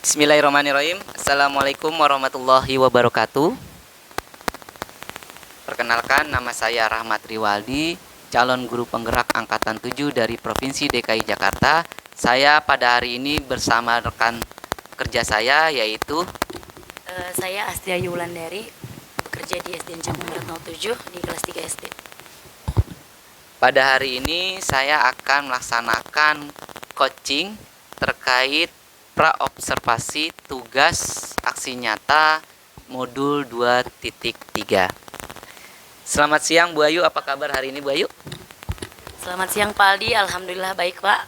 Bismillahirrahmanirrahim. Assalamualaikum warahmatullahi wabarakatuh. Perkenalkan, nama saya Rahmat Riwaldi, calon guru penggerak Angkatan 7 dari Provinsi DKI Jakarta. Saya pada hari ini bersama rekan kerja saya, yaitu Saya Astia Yulandari, bekerja di SDN Cakung Barat 07 di kelas 3 SD. pada hari ini saya akan melaksanakan coaching terkait praobservasi tugas aksi nyata modul 2.3. Selamat siang Bu Ayu, apa kabar hari ini Bu Ayu? Selamat siang Pak Aldi, alhamdulillah baik Pak.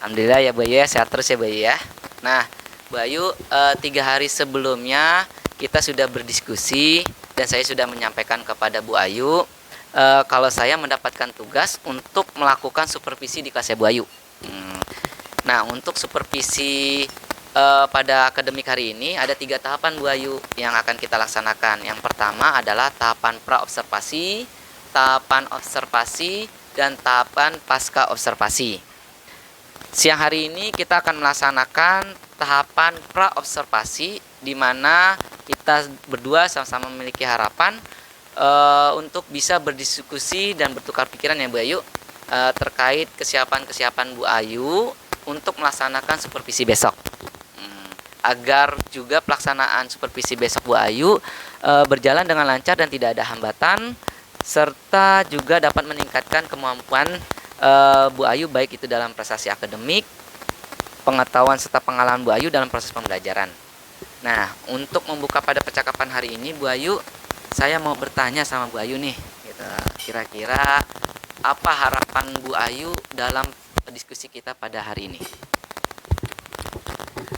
Alhamdulillah ya Bu Ayu ya, sehat terus ya Bu Ayu ya. Nah Bu Ayu, 3 hari sebelumnya kita sudah berdiskusi dan saya sudah menyampaikan kepada Bu Ayu kalau saya mendapatkan tugas untuk melakukan supervisi di kelasnya Bu Ayu. Nah, untuk supervisi pada akademik hari ini ada 3 tahapan Bu Ayu yang akan kita laksanakan. Yang pertama adalah tahapan pra-observasi, tahapan observasi, dan tahapan pasca observasi. Siang hari ini kita akan melaksanakan tahapan pra-observasi, di mana kita berdua sama-sama memiliki harapan untuk bisa berdiskusi dan bertukar pikiran ya Bu Ayu terkait kesiapan Bu Ayu untuk melaksanakan supervisi besok, agar juga pelaksanaan supervisi besok Bu Ayu berjalan dengan lancar dan tidak ada hambatan, serta juga dapat meningkatkan kemampuan Bu Ayu baik itu dalam prestasi akademik, pengetahuan serta pengalaman Bu Ayu dalam proses pembelajaran. Nah, untuk membuka pada percakapan hari ini Bu Ayu, saya mau bertanya sama Bu Ayu nih, gitu. Kira-kira apa harapan Bu Ayu dalam diskusi kita pada hari ini?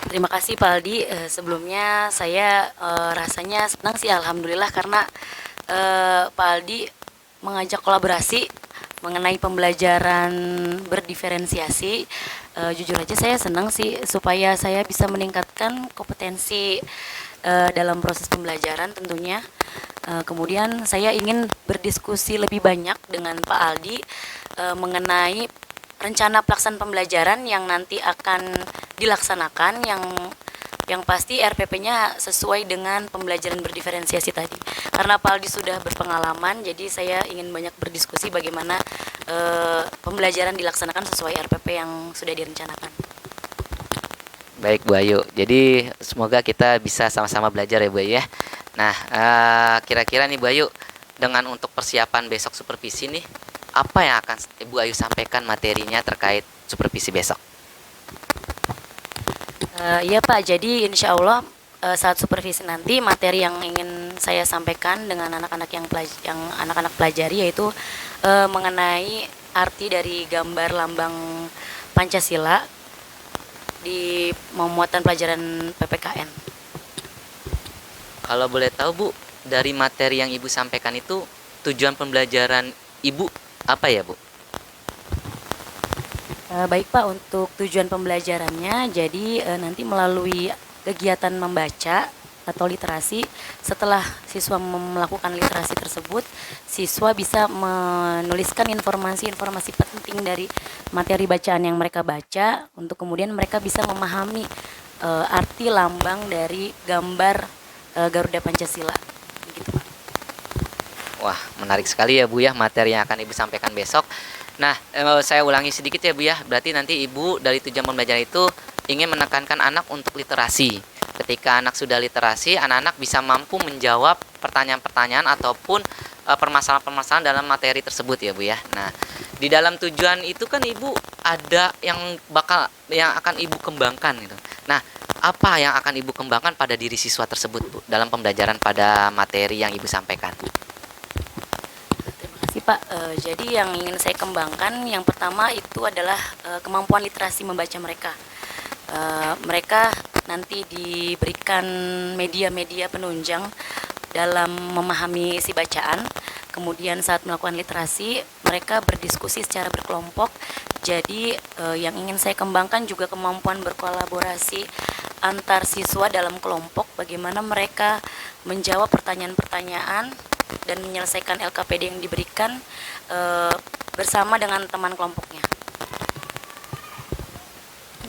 Terima kasih Pak Aldi. Sebelumnya saya rasanya senang sih alhamdulillah karena Pak Aldi mengajak kolaborasi mengenai pembelajaran berdiferensiasi. Jujur aja saya senang sih supaya saya bisa meningkatkan kompetensi dalam proses pembelajaran tentunya. Kemudian saya ingin berdiskusi lebih banyak dengan Pak Aldi mengenai rencana pelaksanaan pembelajaran yang nanti akan dilaksanakan, yang pasti RPP-nya sesuai dengan pembelajaran berdiferensiasi tadi. Karena Pak Aldi sudah berpengalaman, jadi saya ingin banyak berdiskusi bagaimana pembelajaran dilaksanakan sesuai RPP yang sudah direncanakan. Baik Bu Ayu, jadi semoga kita bisa sama-sama belajar ya Bu Ayu ya. Nah, kira-kira nih Bu Ayu, dengan untuk persiapan besok supervisi nih, apa yang akan Ibu Ayu sampaikan materinya terkait supervisi besok? Iya Pak, jadi insya Allah saat supervisi nanti materi yang ingin saya sampaikan dengan anak-anak yang anak-anak pelajari yaitu mengenai arti dari gambar lambang Pancasila di memuatan pelajaran PPKN. Kalau boleh tahu Bu, dari materi yang Ibu sampaikan itu tujuan pembelajaran Ibu apa ya Bu? Baik Pak, untuk tujuan pembelajarannya, jadi nanti melalui kegiatan membaca atau literasi, setelah siswa melakukan literasi tersebut, siswa bisa menuliskan informasi-informasi penting dari materi bacaan yang mereka baca, untuk kemudian mereka bisa memahami arti lambang dari gambar Garuda Pancasila. Begitu Pak. Wah, menarik sekali ya Bu ya materi yang akan Ibu sampaikan besok. Nah, saya ulangi sedikit ya Bu ya. Berarti nanti Ibu dari tujuan pembelajaran itu ingin menekankan anak untuk literasi. Ketika anak sudah literasi, anak-anak bisa mampu menjawab pertanyaan-pertanyaan ataupun permasalahan-permasalahan dalam materi tersebut ya Bu ya. Nah, di dalam tujuan itu kan Ibu ada yang akan Ibu kembangkan gitu. Nah, apa yang akan Ibu kembangkan pada diri siswa tersebut Bu dalam pembelajaran pada materi yang Ibu sampaikan? Pak, jadi yang ingin saya kembangkan yang pertama itu adalah kemampuan literasi membaca mereka. Mereka nanti diberikan media-media penunjang dalam memahami isi bacaan. Kemudian saat melakukan literasi, mereka berdiskusi secara berkelompok. Jadi yang ingin saya kembangkan juga kemampuan berkolaborasi antar siswa dalam kelompok, bagaimana mereka menjawab pertanyaan-pertanyaan dan menyelesaikan LKPD yang diberikan bersama dengan teman kelompoknya.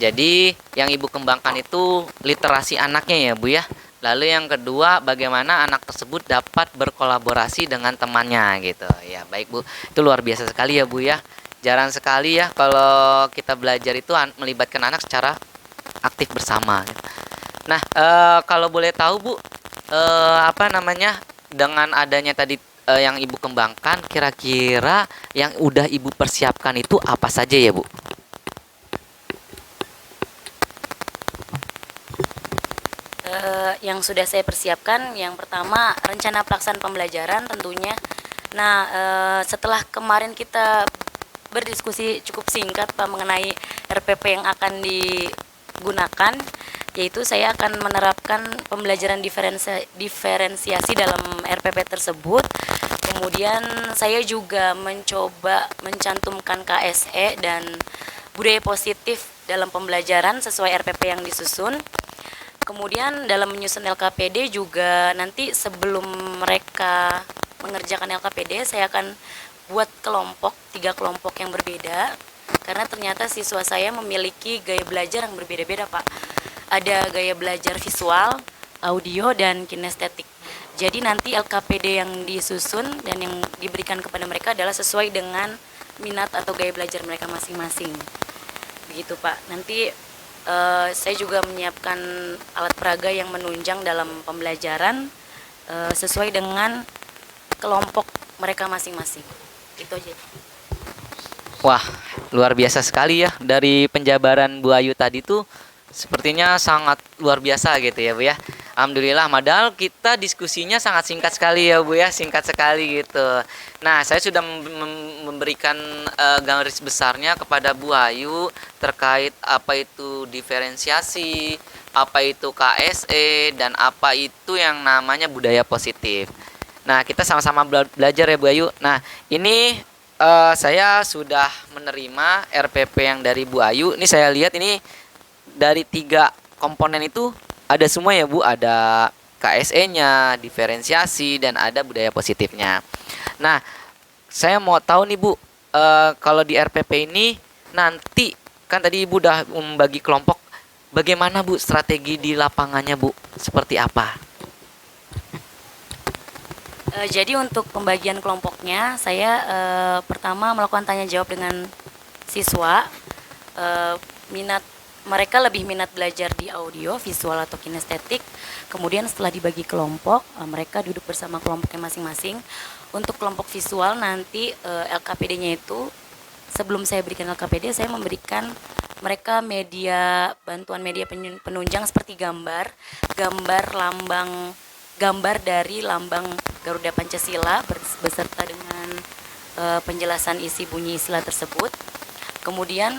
Jadi yang Ibu kembangkan itu literasi anaknya ya Bu ya. Lalu yang kedua, bagaimana anak tersebut dapat berkolaborasi dengan temannya gitu. Ya, baik Bu. Itu luar biasa sekali ya Bu ya. Jarang sekali ya kalau kita belajar itu melibatkan anak secara aktif bersama. Nah, kalau boleh tahu Bu, apa namanya, dengan adanya tadi yang Ibu kembangkan, kira-kira yang udah Ibu persiapkan itu apa saja ya Bu? Yang sudah saya persiapkan, yang pertama rencana pelaksanaan pembelajaran tentunya. Nah, setelah kemarin kita berdiskusi cukup singkat Pak mengenai RPP yang akan digunakan, yaitu saya akan menerapkan pembelajaran diferensiasi dalam RPP tersebut. Kemudian saya juga mencoba mencantumkan KSE dan budaya positif dalam pembelajaran sesuai RPP yang disusun. Kemudian dalam menyusun LKPD juga nanti sebelum mereka mengerjakan LKPD, saya akan buat kelompok, 3 kelompok yang berbeda. Karena ternyata siswa saya memiliki gaya belajar yang berbeda-beda Pak. Ada gaya belajar visual, audio, dan kinestetik. Jadi nanti LKPD yang disusun dan yang diberikan kepada mereka adalah sesuai dengan minat atau gaya belajar mereka masing-masing. Begitu Pak. Nanti saya juga menyiapkan alat peraga yang menunjang dalam pembelajaran sesuai dengan kelompok mereka masing-masing. Itu aja. Wah, luar biasa sekali ya. Dari penjabaran Bu Ayu tadi tuh sepertinya sangat luar biasa gitu ya Bu ya. Alhamdulillah, padahal kita diskusinya sangat singkat sekali ya Bu ya, singkat sekali gitu. Nah, saya sudah memberikan garis besarnya kepada Bu Ayu terkait apa itu diferensiasi, apa itu KSE, dan apa itu yang namanya budaya positif. Nah, kita sama-sama belajar ya Bu Ayu. Nah, ini saya sudah menerima RPP yang dari Bu Ayu. Ini saya lihat ini dari 3 komponen itu ada semua ya Bu. Ada KSE-nya, diferensiasi, dan ada budaya positifnya. Nah, saya mau tahu nih Bu, kalau di RPP ini nanti kan tadi Ibu udah membagi kelompok. Bagaimana Bu strategi di lapangannya Bu? Seperti apa? Jadi untuk pembagian kelompoknya, saya pertama melakukan tanya jawab dengan siswa. Minat mereka lebih minat belajar di audio, visual, atau kinestetik. Kemudian setelah dibagi kelompok, mereka duduk bersama kelompoknya masing-masing. Untuk kelompok visual nanti LKPD-nya itu sebelum saya berikan LKPD, saya memberikan mereka bantuan media penunjang seperti gambar gambar dari lambang Garuda Pancasila beserta dengan penjelasan isi bunyi istilah tersebut. Kemudian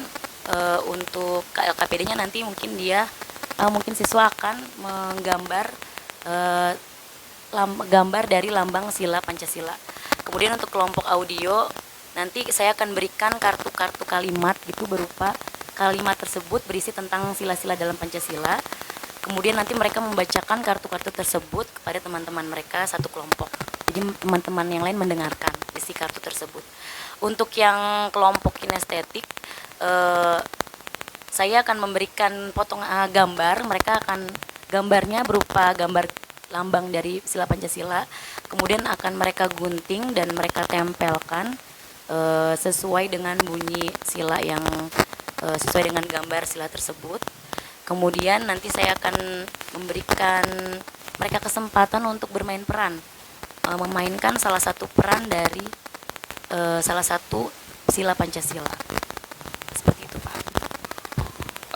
untuk KLKPD-nya nanti mungkin siswa akan menggambar gambar dari lambang sila Pancasila. Kemudian untuk kelompok audio nanti saya akan berikan kartu-kartu kalimat gitu berupa kalimat tersebut berisi tentang sila-sila dalam Pancasila. Kemudian nanti mereka membacakan kartu-kartu tersebut kepada teman-teman mereka satu kelompok. Jadi teman-teman yang lain mendengarkan isi kartu tersebut. Untuk yang kelompok kinestetik, saya akan memberikan potongan gambar. Mereka akan gambarnya berupa gambar lambang dari sila Pancasila. Kemudian akan mereka gunting dan mereka tempelkan sesuai dengan bunyi sila yang sesuai dengan gambar sila tersebut. Kemudian nanti saya akan memberikan mereka kesempatan untuk bermain peran, memainkan salah satu peran dari salah satu sila Pancasila. Seperti itu Pak.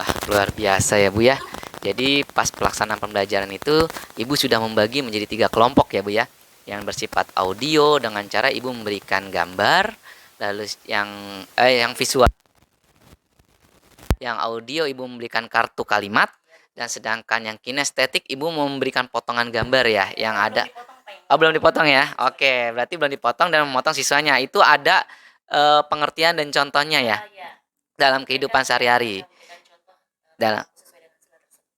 Wah, luar biasa ya Bu ya. Jadi pas pelaksanaan pembelajaran itu Ibu sudah membagi menjadi 3 kelompok ya Bu ya. Yang bersifat audio dengan cara Ibu memberikan gambar, lalu yang visual, yang audio Ibu memberikan kartu kalimat, dan sedangkan yang kinestetik Ibu memberikan potongan gambar ya yang ada. Oh, belum dipotong ya. Oke, berarti belum dipotong dan memotong siswanya. Itu ada pengertian dan contohnya ya dalam kehidupan sehari-hari. Dalam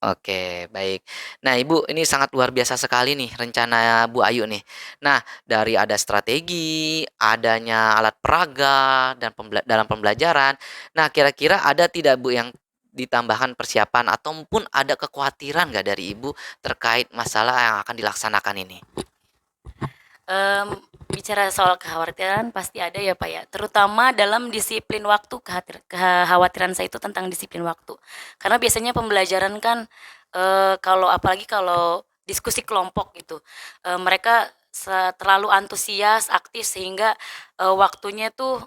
Oke, baik. Nah, Ibu, ini sangat luar biasa sekali nih rencana Bu Ayu nih. Nah, dari ada strategi, adanya alat peraga dan dalam pembelajaran. Nah, kira-kira ada tidak Bu yang ditambahkan persiapan ataupun ada kekhawatiran nggak dari Ibu terkait masalah yang akan dilaksanakan ini? Bicara soal kekhawatiran pasti ada ya Pak ya, terutama dalam disiplin waktu. Kekhawatiran saya itu tentang disiplin waktu. Karena biasanya pembelajaran kan, kalau apalagi kalau diskusi kelompok gitu, mereka terlalu antusias, aktif sehingga, waktunya tuh,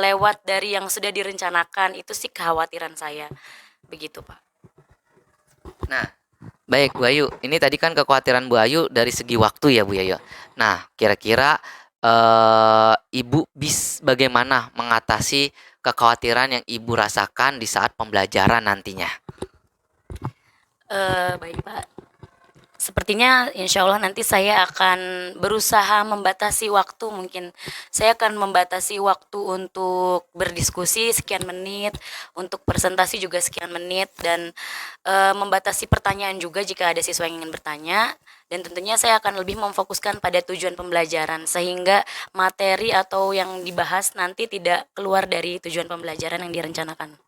lewat dari yang sudah direncanakan, itu sih kekhawatiran saya, begitu Pak. Nah, baik Bu Ayu, ini tadi kan kekhawatiran Bu Ayu dari segi waktu ya Bu Ayu. Nah, kira-kira Ibu bagaimana mengatasi kekhawatiran yang Ibu rasakan di saat pembelajaran nantinya? Baik Pak. Sepertinya insya Allah nanti saya akan berusaha membatasi waktu, mungkin saya akan membatasi waktu untuk berdiskusi sekian menit, untuk presentasi juga sekian menit, dan membatasi pertanyaan juga jika ada siswa yang ingin bertanya, dan tentunya saya akan lebih memfokuskan pada tujuan pembelajaran sehingga materi atau yang dibahas nanti tidak keluar dari tujuan pembelajaran yang direncanakan.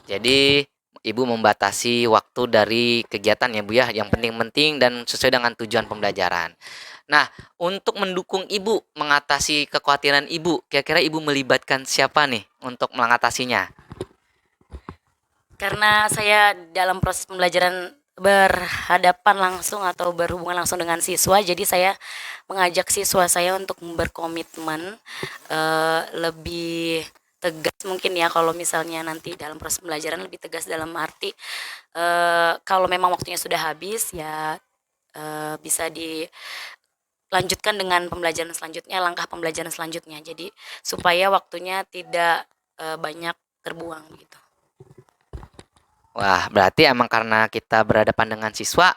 Jadi Ibu membatasi waktu dari kegiatan ya Bu ya, yang penting-penting dan sesuai dengan tujuan pembelajaran. Nah, untuk mendukung Ibu mengatasi kekhawatiran Ibu, kira-kira Ibu melibatkan siapa nih untuk mengatasinya? Karena saya dalam proses pembelajaran berhadapan langsung atau berhubungan langsung dengan siswa, jadi saya mengajak siswa saya untuk berkomitmen, lebih tegas mungkin ya kalau misalnya nanti dalam proses pembelajaran lebih tegas dalam arti, kalau memang waktunya sudah habis ya, bisa dilanjutkan dengan pembelajaran selanjutnya, langkah pembelajaran selanjutnya. Jadi supaya waktunya tidak, banyak terbuang gitu. Wah, berarti emang karena kita berhadapan dengan siswa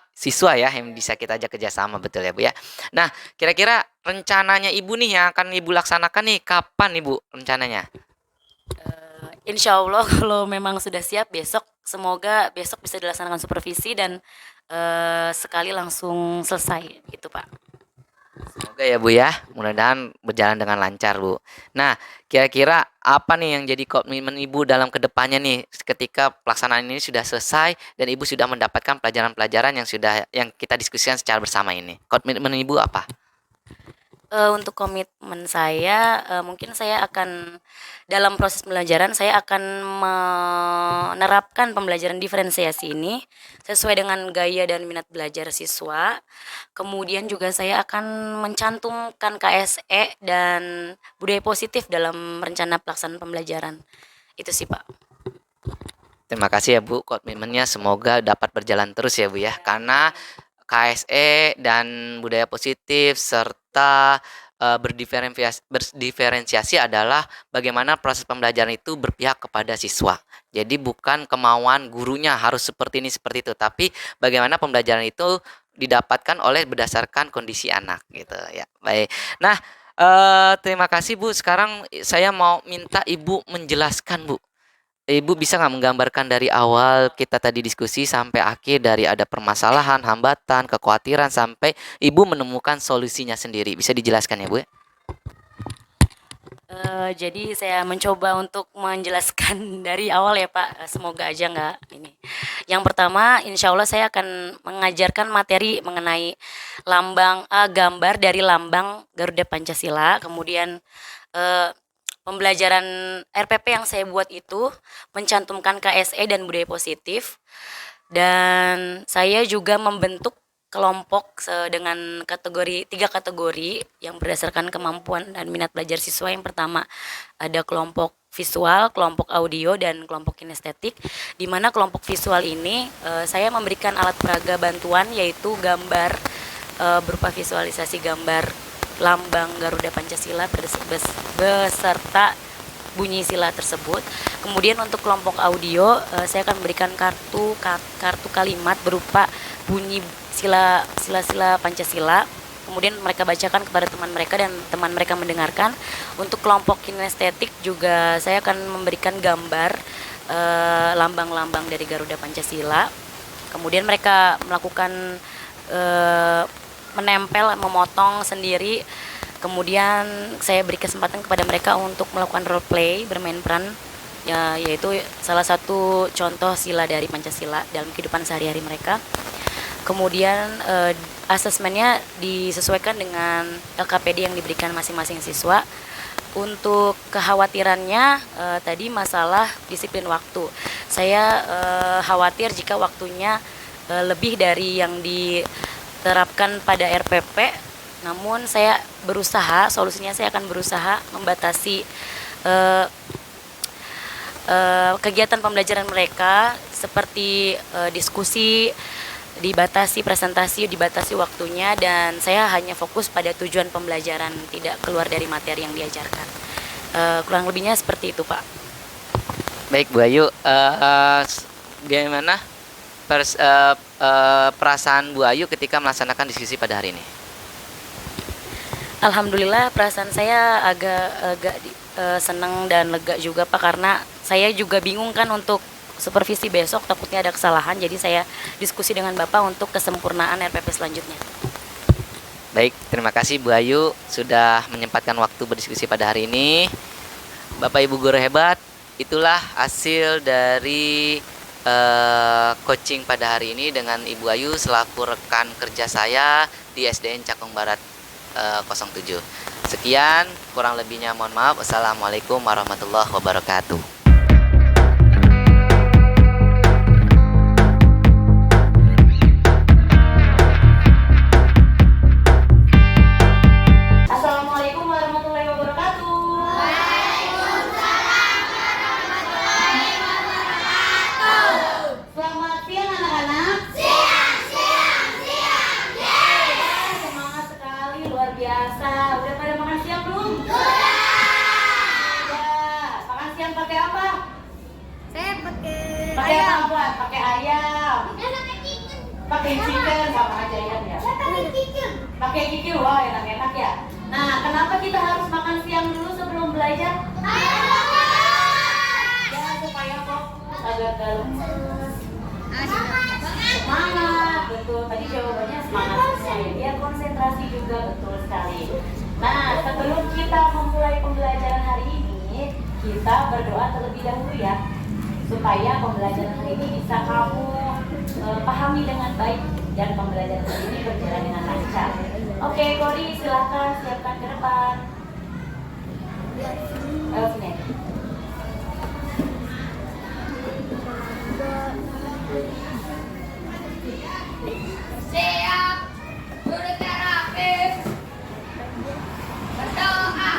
ya yang bisa kita ajak kerjasama, betul ya Bu ya. Nah, kira-kira rencananya Ibu nih yang akan Ibu laksanakan nih, kapan Ibu rencananya? Insya Allah kalau memang sudah siap besok, semoga besok bisa dilaksanakan supervisi dan sekali langsung selesai gitu Pak. Semoga ya Bu ya, mudah-mudahan berjalan dengan lancar Bu. Nah, kira-kira apa nih yang jadi komitmen Ibu dalam kedepannya nih ketika pelaksanaan ini sudah selesai dan Ibu sudah mendapatkan pelajaran-pelajaran yang kita diskusikan secara bersama ini. Komitmen Ibu apa? Untuk komitmen saya, mungkin saya akan dalam proses pembelajaran saya akan menerapkan pembelajaran diferensiasi ini sesuai dengan gaya dan minat belajar siswa. Kemudian juga saya akan mencantumkan KSE dan budaya positif dalam rencana pelaksanaan pembelajaran. Itu sih, Pak. Terima kasih ya Bu, komitmennya semoga dapat berjalan terus ya Bu ya. Karena KSE dan budaya positif serta berdiferensiasi adalah bagaimana proses pembelajaran itu berpihak kepada siswa. Jadi bukan kemauan gurunya harus seperti ini seperti itu, tapi bagaimana pembelajaran itu didapatkan oleh berdasarkan kondisi anak gitu ya. Baik. Nah, terima kasih Bu. Sekarang saya mau minta Ibu menjelaskan Bu. Ibu bisa nggak menggambarkan dari awal kita tadi diskusi sampai akhir dari ada permasalahan, hambatan, kekhawatiran sampai Ibu menemukan solusinya sendiri. Bisa dijelaskan ya Bu? Jadi saya mencoba untuk menjelaskan dari awal ya Pak, semoga aja nggak ini. Yang pertama, insya Allah saya akan mengajarkan materi mengenai gambar dari lambang Garuda Pancasila, kemudian pembelajaran RPP yang saya buat itu mencantumkan KSE dan budaya positif, dan saya juga membentuk kelompok dengan tiga kategori yang berdasarkan kemampuan dan minat belajar siswa. Yang pertama ada kelompok visual, kelompok audio, dan kelompok kinestetik. Di mana kelompok visual ini saya memberikan alat peraga bantuan yaitu gambar, berupa visualisasi gambar lambang Garuda Pancasila beserta bunyi sila tersebut. Kemudian untuk kelompok audio, saya akan memberikan kartu kalimat berupa bunyi sila Pancasila. Kemudian mereka bacakan kepada teman mereka dan teman mereka mendengarkan. Untuk kelompok kinestetik juga saya akan memberikan gambar lambang-lambang dari Garuda Pancasila. Kemudian mereka melakukan menempel, memotong sendiri. Kemudian saya beri kesempatan kepada mereka untuk melakukan role play, bermain peran ya, yaitu salah satu contoh sila dari Pancasila dalam kehidupan sehari-hari mereka. Kemudian asesmennya disesuaikan dengan LKPD yang diberikan masing-masing siswa. Untuk kekhawatirannya tadi masalah disiplin waktu. Saya khawatir jika waktunya lebih dari yang diterapkan pada RPP. Namun saya berusaha, solusinya saya akan berusaha membatasi kegiatan pembelajaran mereka seperti diskusi, dibatasi presentasi, dibatasi waktunya, dan saya hanya fokus pada tujuan pembelajaran, tidak keluar dari materi yang diajarkan. Kurang lebihnya seperti itu, Pak. Baik Bu Ayu, bagaimana perasaan Bu Ayu ketika melaksanakan diskusi pada hari ini? Alhamdulillah perasaan saya agak senang dan lega juga, Pak, karena saya juga bingung kan untuk supervisi besok, takutnya ada kesalahan, jadi saya diskusi dengan Bapak untuk kesempurnaan RPP selanjutnya. Baik, terima kasih Bu Ayu sudah menyempatkan waktu berdiskusi pada hari ini. Bapak Ibu guru hebat, itulah hasil dari coaching pada hari ini dengan Ibu Ayu selaku rekan kerja saya di SDN Cakung Barat 07. Sekian, kurang lebihnya mohon maaf. Wassalamualaikum warahmatullahi wabarakatuh. Assalamualaikum warahmatullahi wabarakatuh. Selamat siang anak-anak. Semangat sekali, luar biasa. Udah pada makan siang belum? Sudah. Makan siang pakai apa? Saya pakai Pakai apa buat? Pakai ayam. Pakai chicken sama aja ya. Pakai kikil, wah enak-enak ya. Nah, kenapa kita harus makan siang dulu sebelum belajar? Ya, supaya fokus agar gak lemes. Semangat, betul. Tadi jawabannya semangat semua ya. Biar konsentrasi juga, betul sekali. Nah, sebelum kita memulai pembelajaran hari ini, kita berdoa terlebih dahulu ya, supaya pembelajaran hari ini bisa kamu pahami dengan baik dan pembelajaran hari ini berjalan dengan lancar. Oke, Kori, silakan siapkan ke depan. Sini. siap bergerak aktif berdoa.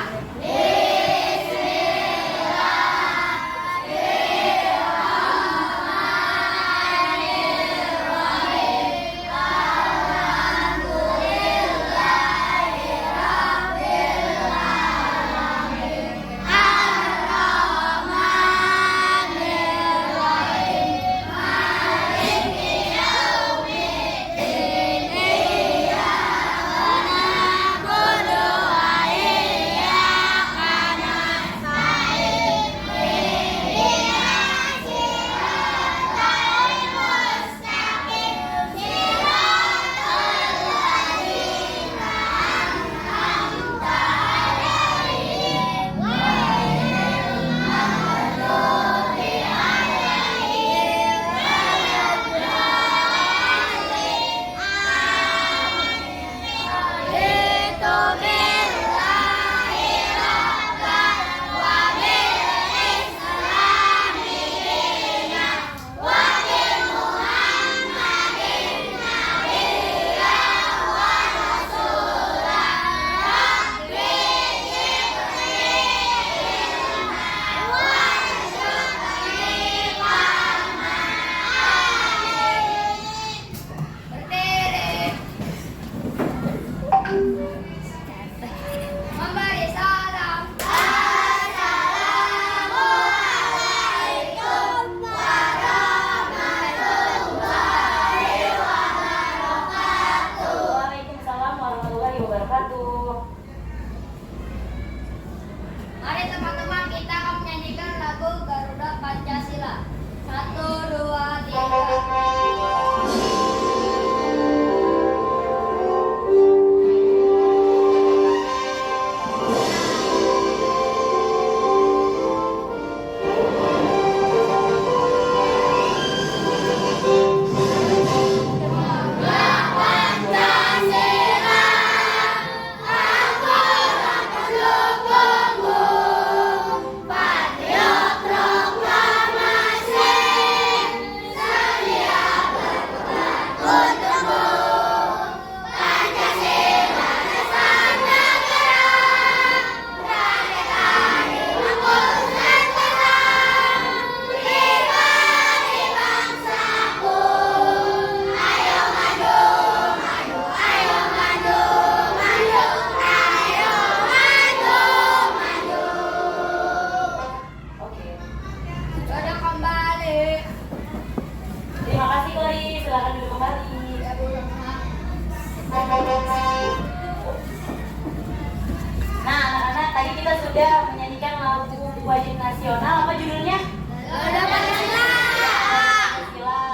sudah menyanyikan lagu wajib nasional. Apa judulnya? Garuda Pancasila. Pancasila.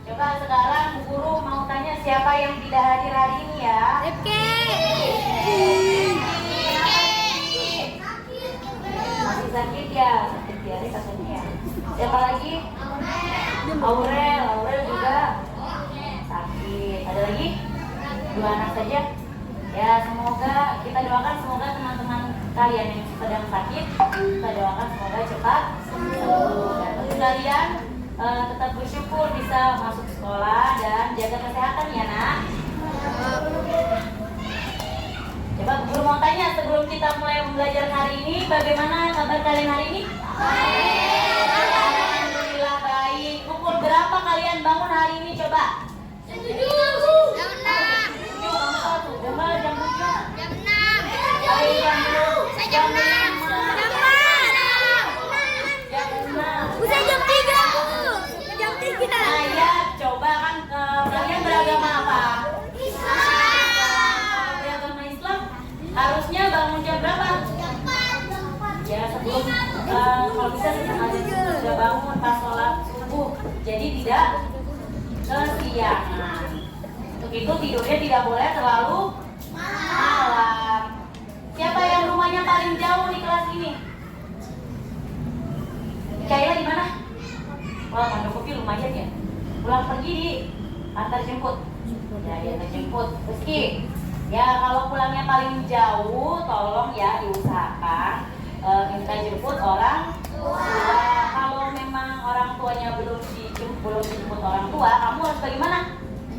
Coba sekarang Bu Guru mau tanya siapa yang tidak hadir hari ini ya? Rifki. Masih sakit ya? Sakit diare katanya ya. Siapa lagi? Aurel juga sakit. Ada lagi? 2 anak saja. Ya, semoga kita doakan semoga teman-teman kalian yang sedang sakit, kita doakan semoga cepat sembuh. Dan untuk kalian tetap bersyukur bisa masuk sekolah dan jaga kesehatan ya nak. Coba Bu Guru mau tanya sebelum kita mulai belajar hari ini, bagaimana kabar kalian hari ini? Alhamdulillah baik. Pukul berapa kalian bangun hari ini coba? Jam 7. Jam 6. Coba jam 7. Jam 6. Hari jam 6. Saya jam 6. Jam 6. Bisa jam 3, Bu. Jam 3. Nah ya, coba kan kalian beragama apa? Kalau beragama Islam harusnya bangun jam berapa? Ya sebelum kalau bisa sudah bangun pas sholat subuh, jadi tidak kesiangan. Untuk itu tidurnya tidak boleh terlalu malam. Siapa yang rumahnya paling jauh di kelas ini? Kaila di mana? Wah, Pandokopi lumayan ya. Pulang pergi di antar jemput. Ya, antar jemput. Rizky, ya kalau pulangnya paling jauh, tolong ya diusahakan minta jemput orang tua. Kalau memang orang tuanya belum dijemput orang tua, kamu harus bagaimana?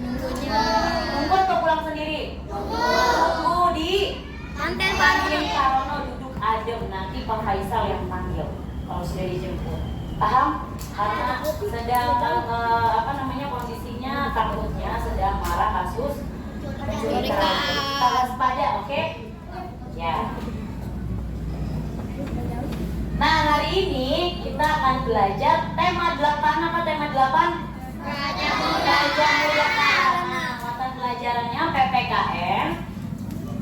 Nunggu atau pulang sendiri? Tunggu di Manten panggil Karono, duduk adem, nanti Pak Faisal yang panggil kalau sudah dijemput. Paham? Karena sedang kondisinya takutnya sedang marah kasus penculikan. Kita waspada, oke? Ya. Nah, hari ini kita akan belajar tema 8. Apa tema 8? Raja Mulia. Nah, mata pelajarannya PPKN.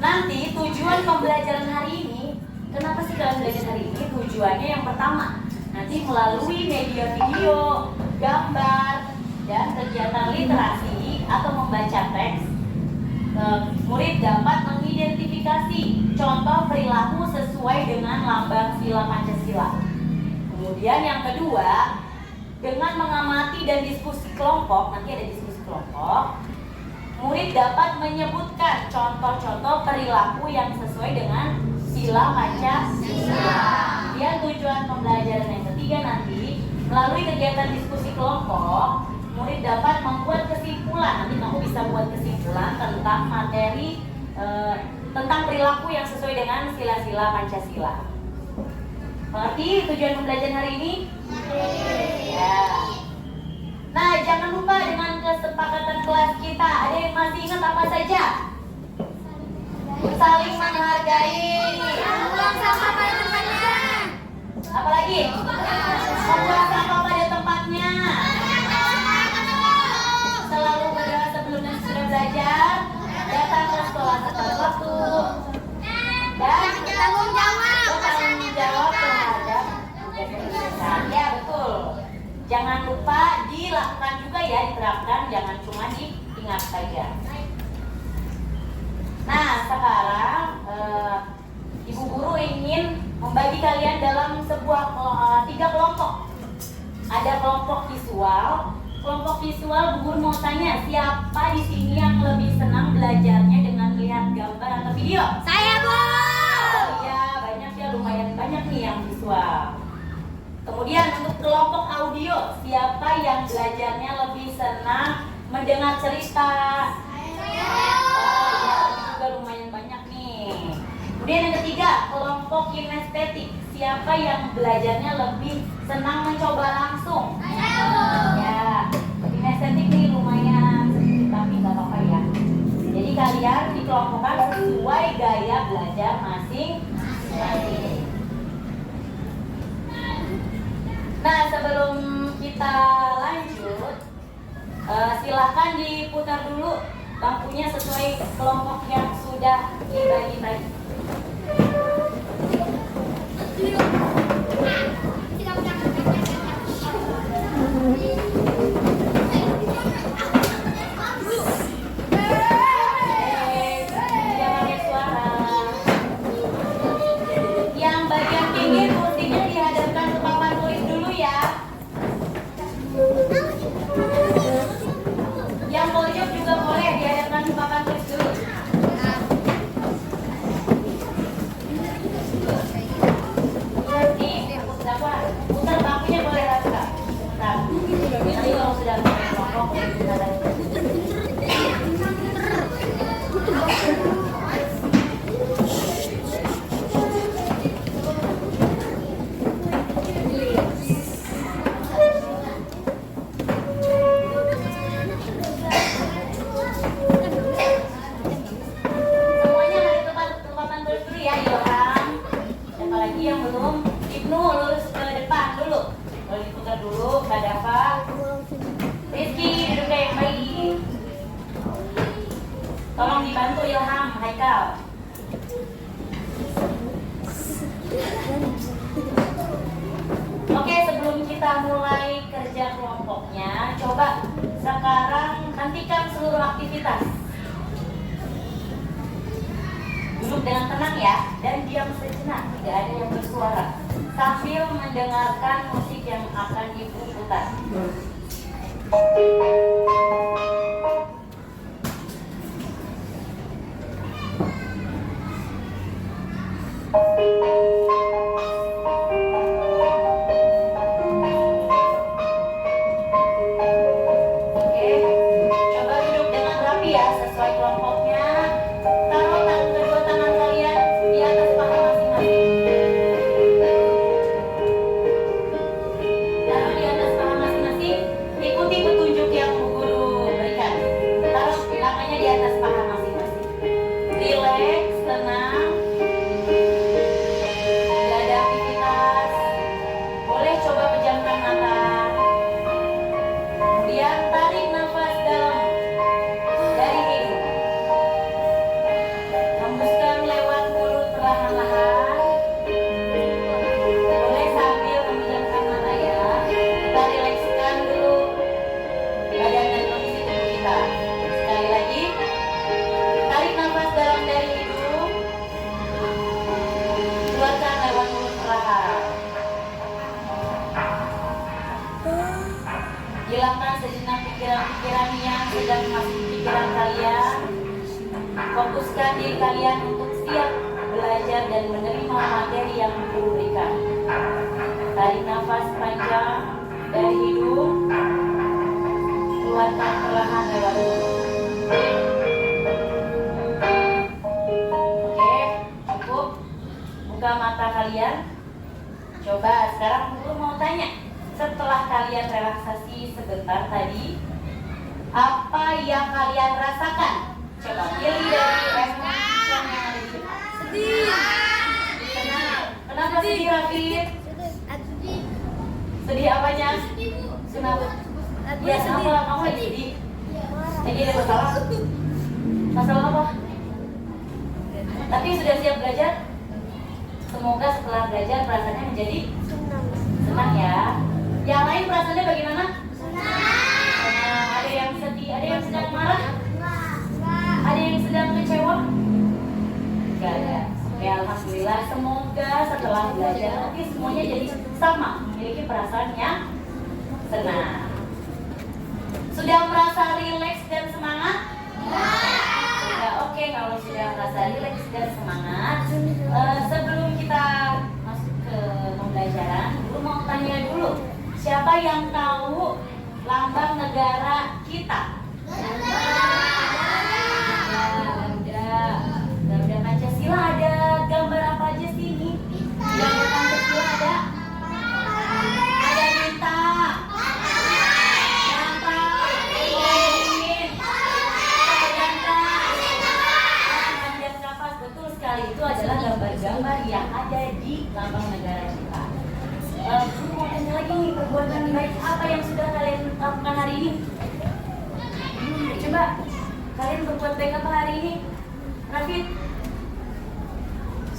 Nanti tujuan pembelajaran hari ini, kenapa sih kalian belajar hari ini? Tujuannya yang pertama, nanti melalui media video, gambar, dan kegiatan literasi atau membaca teks, murid dapat mengidentifikasi contoh perilaku sesuai dengan lambang sila Pancasila. Kemudian yang kedua, dengan mengamati dan diskusi kelompok, nanti ada diskusi kelompok, murid dapat menyebutkan contoh-contoh perilaku yang sesuai dengan sila Pancasila. Dan tujuan pembelajaran yang ketiga nanti, melalui kegiatan diskusi kelompok, murid dapat membuat kesimpulan. Nanti kamu bisa buat kesimpulan tentang materi tentang perilaku yang sesuai dengan sila-sila Pancasila. Mengerti tujuan pembelajaran hari ini? Ya. Nah, jangan lupa dengan kesepakatan kelas kita. Ada yang masih ingat apa saja? Saling menghargai. Buang sampah pada tempatnya. Apalagi? Membuang sampah pada tempatnya. Selalu berdoa sebelum dan sudah belajar. Datang ke sekolah tepat waktu. Dan Tanggung jawab. bertanggung jawab terhadap tugas perusahaan. Ya, betul. Jangan lupa dilakukan juga ya, diterapkan. Jangan cuma diingat saja. Nah, sekarang Ibu Guru ingin membagi kalian dalam sebuah 3 kelompok. Ada kelompok visual. Kelompok visual, Bu Guru mau tanya, siapa di sini yang lebih senang belajarnya dengan melihat gambar atau video? Saya, Bu. Ya, banyak ya, lumayan banyak nih yang visual. Kemudian untuk kelompok audio, siapa yang belajarnya lebih senang mendengar cerita? Ya, juga lumayan banyak nih. Kemudian yang ketiga, kelompok kinestetik, siapa yang belajarnya lebih senang mencoba langsung? Ya, kinestetik nih lumayan sedikit tapi nggak apa-apa ya. Jadi kalian dikelompokkan sesuai gaya belajar masing-masing. Nah, sebelum kita lanjut, silahkan diputar dulu bangkunya sesuai kelompok yang sudah dibagi tadi. Haikal. Oke, sebelum kita mulai kerja kelompoknya, coba sekarang hentikan seluruh aktivitas. Duduk dengan tenang ya, dan diam sejenak, tidak ada yang bersuara, sambil mendengarkan musik yang akan Ibu putar. Oke, coba duduk dengan rapi ya, sesuai kelompoknya. Taruh kedua tangan kalian di atas paha masing-masing. Taruh di atas paha masing-masing. Ikuti petunjuk yang Bu Guru berikan. Taruh tangannya di atas paha masing-masing. Rileks, tenang. Tidak ada aktivitas. Boleh coba pejamkan mata. Kemudian tarik nafas dalam dari hidung. Hembuskan lewat mulut perlahan-lahan. Boleh sambil memejamkan mata ya. Kita rilekskan dulu badan dan kondisi tubuh kita. Sekali lagi, tarik nafas dalam dari hidung. Keluarkan lewat mulut perlahan. Hilangkan sejenak pikiran-pikiran yang sedang masuk di pikiran kalian. Fokuskan diri kalian untuk siap belajar dan menerima materi yang Guru berikan. Tarik nafas panjang dari hidung. Keluarkan perlahan lewat mulut. Oke, cukup. Buka mata kalian. Coba sekarang Guru mau tanya. Setelah kalian relaksasi sebentar tadi, apa yang kalian rasakan? Coba pilih dari respon yang ada di depan. Sedih. Senang. Kenapa sedih, Rafid? Sedih. Sedih apanya? Sedih, Bu. Kenapa? Aku Ya, sedih. kenapa kamu lagi sedih? Marah. Lagi ada masalah? Masalah apa? Tapi sudah siap belajar? Semoga setelah belajar perasaannya menjadi Senang. senang ya. Yang lain perasaannya bagaimana? Senang. Ada yang sedih, ada yang sedang marah, Enggak. ada yang sedang kecewa. Gak ada. Ya alhamdulillah, semoga setelah belajar nanti semuanya jadi sama, memiliki perasaan yang senang. Sudah merasa rileks dan semangat? Sudah. Oke, kalau sudah merasa rileks dan semangat, sebelum kita masuk ke pembelajaran, Guru mau tanya dulu, siapa yang tahu lambang negara kita? Garuda Pancasila. Ada gambar apa aja sih ini? Gambar Pancasila ada? Ada bintang, lambang, koin, jantan, panjang nafas. Betul sekali, itu adalah gambar-gambar yang ada di lambang negara kita. Guru mau tanya lagi nih, perbuatan baik apa yang sudah kalian lakukan hari ini? Coba, kalian berbuat baik apa hari ini? Rafid,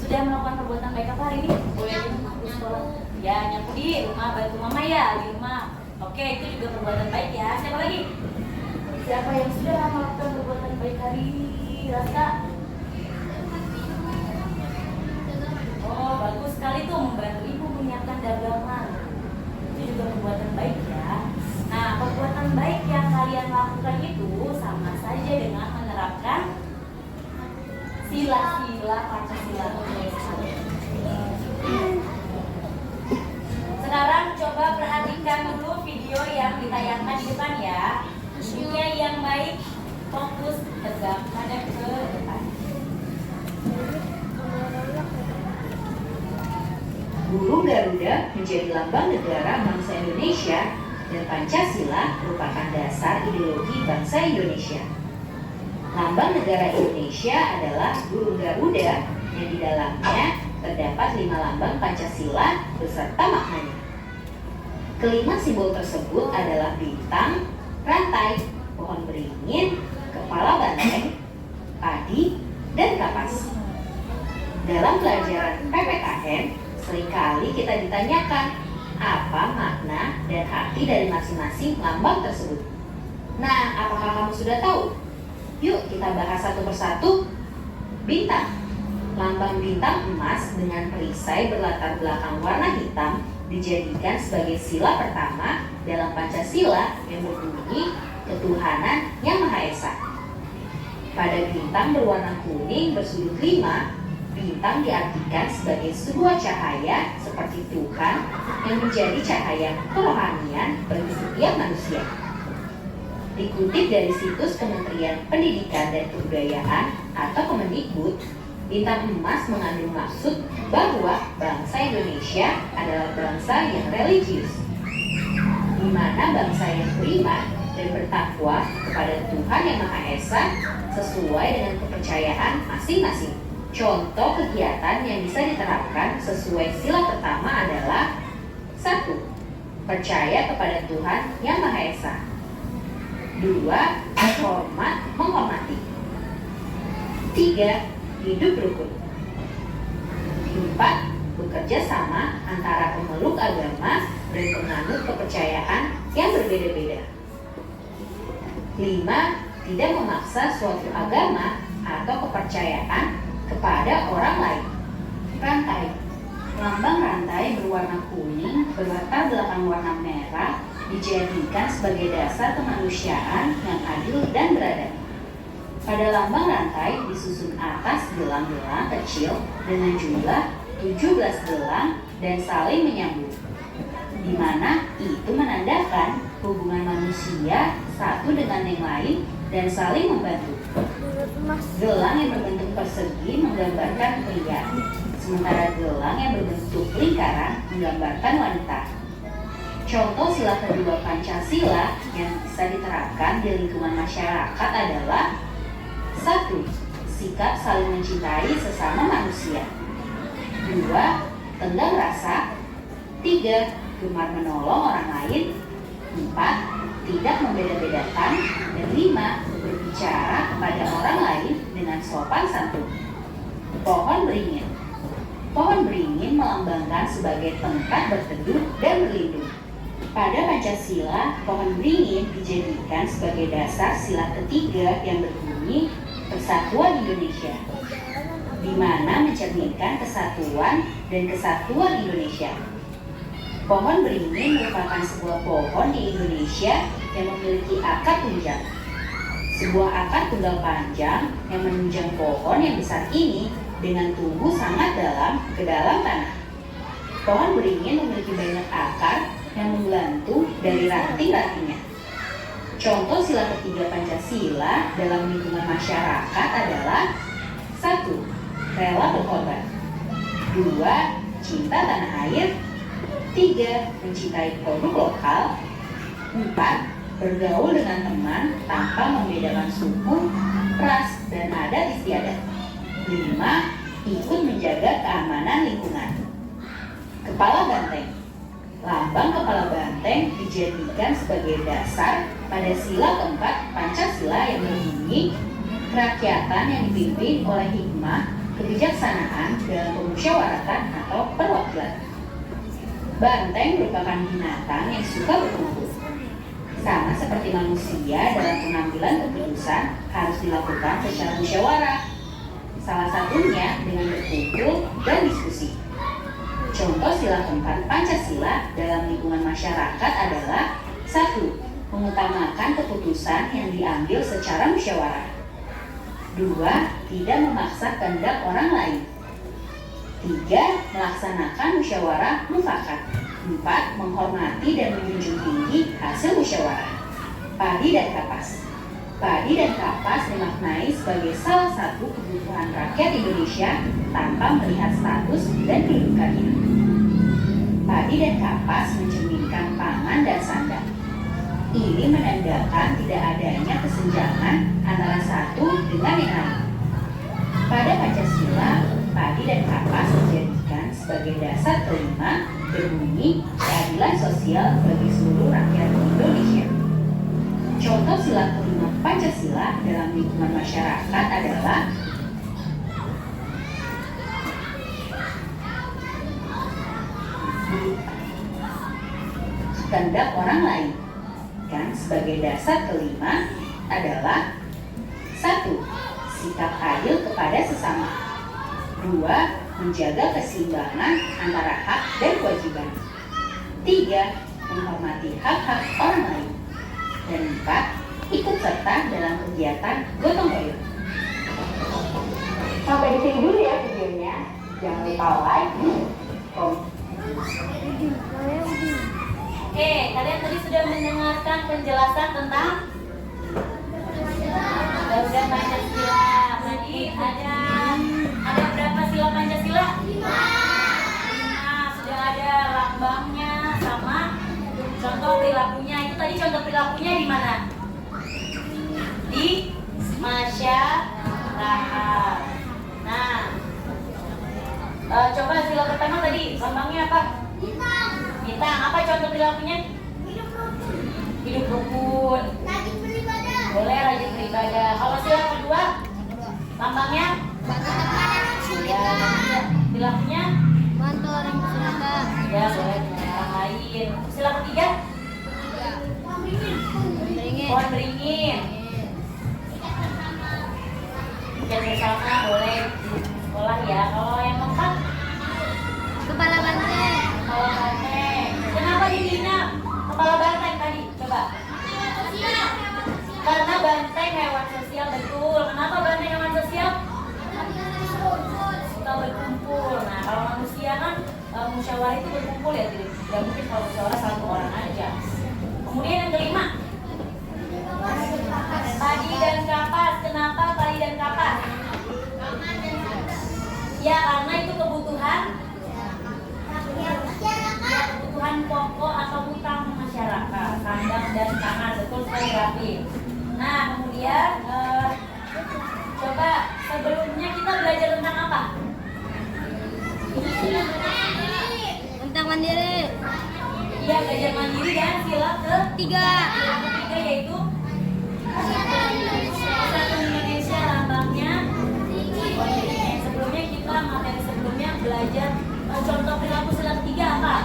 sudah melakukan perbuatan baik apa hari ini? Boleh di rumah, di sekolah. Ya, nyapu di rumah, bantu mama ya, di rumah. Oke, itu juga perbuatan baik ya. Siapa lagi? Siapa yang sudah melakukan perbuatan baik hari ini? Rasa? Oh, bagus sekali tuh, membantu ibu menyiapkan dagangan. Itu juga perbuatan baik ya. Nah, perbuatan baik yang kalian lakukan itu sama saja dengan menerapkan sila-sila Pancasila. Sekarang coba perhatikan dulu video yang ditayangkan di depan ya. Videonya yang baik, fokus, tegak, hadap ke depan. Burung Garuda menjadi lambang negara bangsa Indonesia dan Pancasila merupakan dasar ideologi bangsa Indonesia. Lambang negara Indonesia adalah burung Garuda yang di dalamnya terdapat 5 lambang Pancasila beserta maknanya. Kelima simbol tersebut adalah bintang, rantai, pohon beringin, kepala banteng, padi, dan kapas. Dalam pelajaran PPKN, seringkali kita ditanyakan apa makna dan arti dari masing-masing lambang tersebut. Nah, apakah kamu sudah tahu? Yuk kita bahas satu persatu. Bintang. Lambang bintang emas dengan perisai berlatar belakang warna hitam dijadikan sebagai sila pertama dalam Pancasila yang berbunyi ketuhanan yang Maha Esa. Pada bintang berwarna kuning bersudut 5, bintang diartikan sebagai sebuah cahaya seperti Tuhan yang menjadi cahaya kerohanian bagi setiap manusia. Dikutip dari situs Kementerian Pendidikan dan Kebudayaan atau Kemendikbud, bintang emas mengandung maksud bahwa bangsa Indonesia adalah bangsa yang religius, di mana bangsa yang beriman dan bertakwa kepada Tuhan yang Maha Esa sesuai dengan kepercayaan masing-masing. Contoh kegiatan yang bisa diterapkan sesuai sila pertama adalah 1. Percaya kepada Tuhan yang Maha Esa. 2. Hormat menghormati. 3. Hidup rukun. 4. Bekerja sama antara pemeluk agama dan penganut kepercayaan yang berbeda-beda. 5. Tidak memaksa suatu agama atau kepercayaan kepada orang lain. Rantai. Lambang rantai berwarna kuning berlatar belakang warna merah dijadikan sebagai dasar kemanusiaan yang adil dan beradab. Pada lambang rantai disusun atas gelang-gelang kecil dengan jumlah 17 gelang dan saling menyambung, di mana itu menandakan hubungan manusia satu dengan yang lain dan saling membantu. Gelang yang berbentuk persegi menggambarkan pria, sementara gelang yang berbentuk lingkaran menggambarkan wanita. Contoh sila kedua Pancasila yang bisa diterapkan di lingkungan masyarakat adalah 1. Sikap saling mencintai sesama manusia. 2. Tenggang rasa. 3. Gemar menolong orang lain. 4. Tidak membeda-bedakan. Dan 5. Berbicara kepada orang lain dengan sopan santun. Pohon beringin. Pohon beringin melambangkan sebagai tempat berteduh dan berlindung. Pada Pancasila, pohon beringin dijadikan sebagai dasar sila ketiga yang berbunyi Persatuan Indonesia, di mana mencerminkan kesatuan dan kesatuan Indonesia. Pohon beringin merupakan sebuah pohon di Indonesia yang memiliki akar tunjang. Sebuah akar tunggal panjang yang menunjang pohon yang besar ini dengan tumbuh sangat dalam ke dalam tanah. Pohon beringin memiliki banyak akar yang membantu dari ranting-rantingnya. Contoh sila ketiga Pancasila dalam lingkungan masyarakat adalah 1. Rela berkorban. 2. Cinta tanah air. 3. Mencintai produk lokal. 4. Bergaul dengan teman tanpa membedakan suku, ras, dan adat istiadat. 5. Ikut menjaga keamanan lingkungan. Kepala banteng. Lambang kepala banteng dijadikan sebagai dasar pada sila keempat Pancasila yang berbunyi kerakyatan yang dipimpin oleh hikmah, kebijaksanaan dalam pemusyawaratan atau perwakilan. Banteng merupakan binatang yang suka berkumpul. Sama seperti manusia dalam pengambilan keputusan harus dilakukan secara musyawarah. Salah satunya dengan berkumpul dan diskusi. Contoh sila keempat Pancasila dalam lingkungan masyarakat adalah 1. Mengutamakan keputusan yang diambil secara musyawarah. 2. Tidak memaksa kehendak orang lain. 3. Melaksanakan musyawarah mufakat. 4. Menghormati dan menjunjung tinggi hasil musyawarah. Padi dan kapas. Padi dan kapas dimaknai sebagai salah satu kebutuhan rakyat Indonesia tanpa melihat status dan kedudukannya. Padi dan kapas mencerminkan pangan dan sandang. Ini menandakan tidak adanya kesenjangan antara satu dengan yang lain. Pada Pancasila, padi dan kapas dijadikan sebagai dasar kelima berbunyi keadilan sosial bagi seluruh rakyat Indonesia. Contoh sila kelima Pancasila dalam lingkungan masyarakat adalah kehendak orang lain. Dan sebagai dasar kelima adalah 1. Sikap adil kepada sesama. 2. Menjaga keseimbangan antara hak dan kewajiban. 3. Menghormati hak-hak orang lain. Dan 4. Ikut serta dalam kegiatan gotong royong. Sampai di sini dulu ya videonya. Jangan lupa like, komen. Oke, kalian tadi sudah mendengarkan penjelasan tentang Garuda Pancasila. Tadi ada berapa sila Pancasila? 5. Sudah ada lambangnya sama contoh perilakunya. Itu tadi contoh perilakunya di mana? Di masyarakat. Nah, coba sila pertama tadi lambangnya apa? Bintang. Apa contoh perilakunya? Hidup rukun. Boleh rajin beribadah. Kalau sila kedua, lambangnya? Ya, perilakunya? Bantu orang kesulitan. Ya, boleh orang lain. Sila ketiga? Pohon beringin. Bikin bersama boleh di sekolah ya. Kalau yang keempat? Kepala banteng. Kepala banteng. Kenapa dibina kepala banteng tadi? Coba. Karena banteng hewan sosial, betul. Kenapa banteng hewan sosial? Suka berkumpul. Nah, kalau manusia kan musyawarah itu berkumpul ya, tidak mungkin kalau musyawarah satu orang aja. Kemudian yang kelima, padi dan kapas. Kenapa padi dan kapas? Ya, karena itu kebutuhan pokok atau utama masyarakat, kandang dan pangan. Betul sekali Rafi. Nah, kemudian coba sebelumnya kita belajar tentang apa? Tentang mandiri. Iya, belajar mandiri dan sila ketiga yaitu Persatuan Indonesia, lambangnya. Sebelumnya kita materi sebelumnya belajar contoh perilaku sila ketiga apa?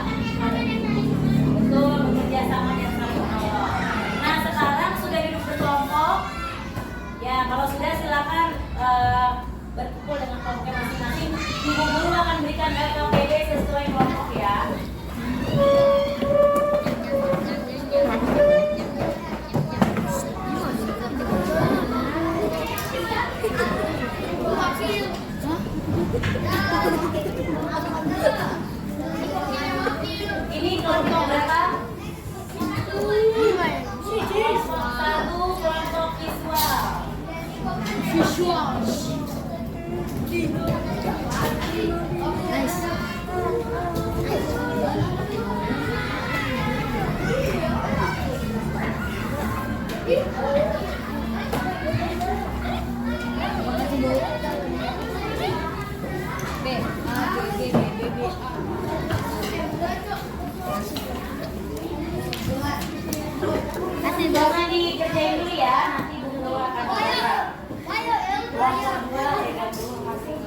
Betul, bekerja sama dan saling menolong. Nah, sekarang sudah duduk berkelompok. Ya, kalau sudah silakan berkumpul dengan kelompoknya masing-masing. Ibu guru akan berikan LKPD sesuai kelompok ya. Ini kelompok berapa? Kelompok 1, kelompok visual. Jangan dikerjain dulu ya, nanti Bu Guru akan bergerak. Kelompok 2 pegang dulu masing-masing.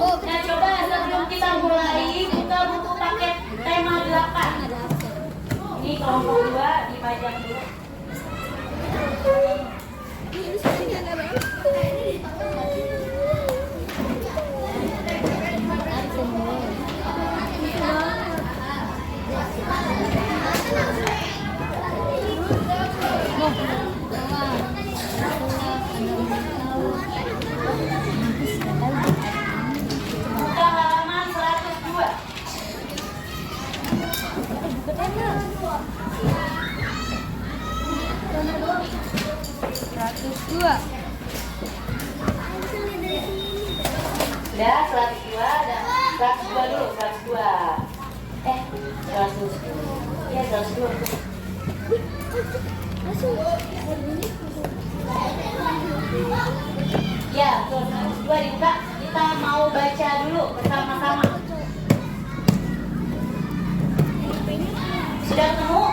Nah, coba sebelum kita mulai, kita butuh paket tema 8. Ini kelompok 2 dipajang dulu. Buka halaman 102. Udah 102 dan 102 dulu, 102. 102. Iya, 102. Ya, betul. 102 dibuka. Kita mau baca dulu bersama-sama. Sudah ketemu?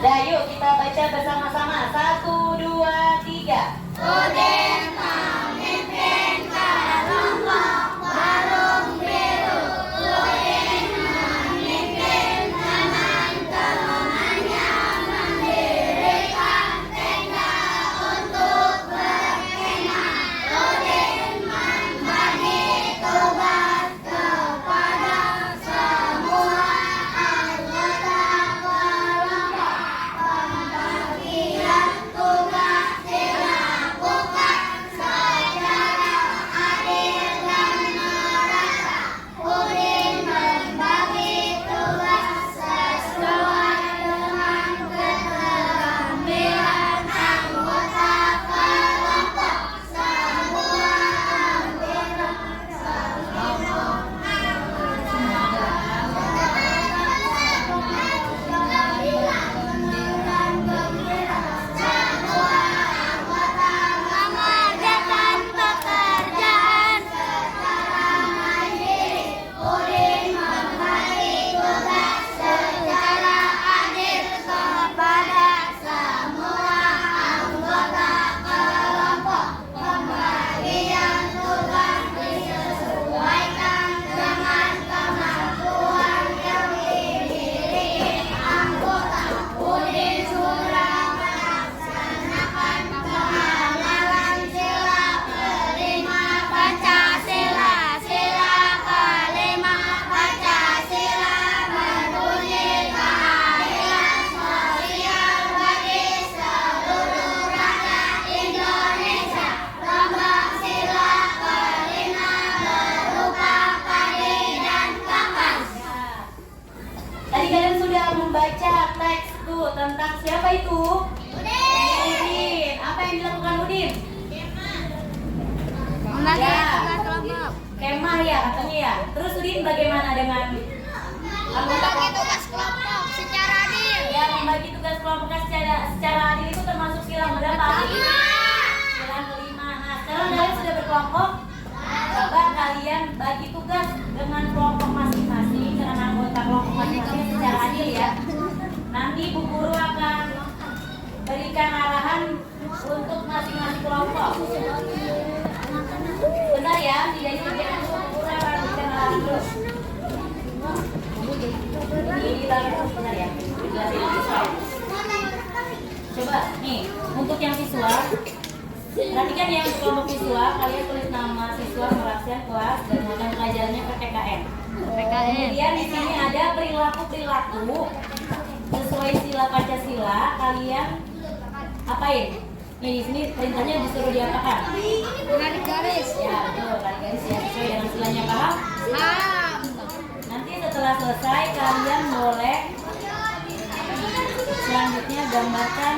Dah, yuk kita baca bersama-sama. 1, 2, 3. Udin memimpin kelompok Barung Biru. Udin memimpin teman-temannya mendirikan tenda untuk berkemah. Udin membagi tugas kepada semua anggota kelompok. Pembagian tugas dilakukan secara adil dan merata. Udin membagi tugas sesuai dengan keterampilan anggota kelompok. Semua anggota mengerjakan pekerjaan secara mandiri. Udin membagi tugas secara adil kepada semua anggota kelompok. Pembagian tugas disesuaikan dengan kemampuan yang dimiliki anggota. Udin sudah melaksanakan pengamalan sila kelima Pancasila. Sila kelima Pancasila berbunyi keadilan sosial bagi seluruh rakyat Indonesia. Lambang sila kelima berupa padi dan kapas. Tadi kalian sudah membaca teks tuh tentang siapa itu? Udin. Apa yang dilakukan Udin? Kemah ya katanya ya. Terus Udin bagaimana dengan anggota Tugas kelompok secara adil. ya membagi tugas kelompoknya secara adil itu termasuk sila berapa? Sila kelima. Nah, sekarang kalian sudah berkelompok. Coba kalian bagi tugas dengan kelompok masing-masing dengan anggota kelompok masing-masing secara adil ya. Nanti Bu Guru akan berikan arahan untuk masing-masing kelompok. Benar ya, tidak disediakan dulu Bu Guru akan berikan arahan dulu. Ini dilakukan benar ya. Dijelasin visual. Coba nih, untuk yang visual, perhatikan yang kelompok visual, kalian tulis nama siswa, absen kelas, dan mata pelajarannya PPKN. Kemudian di sini ada perilaku sesuai sila Pancasila. Kalian apain? Nih di sini perintahnya disuruh diapakan? Menarik garis. Ya betul, tarik garis ya sesuai dengan silanya, paham? Paham. Nanti setelah selesai kalian boleh selanjutnya gambarkan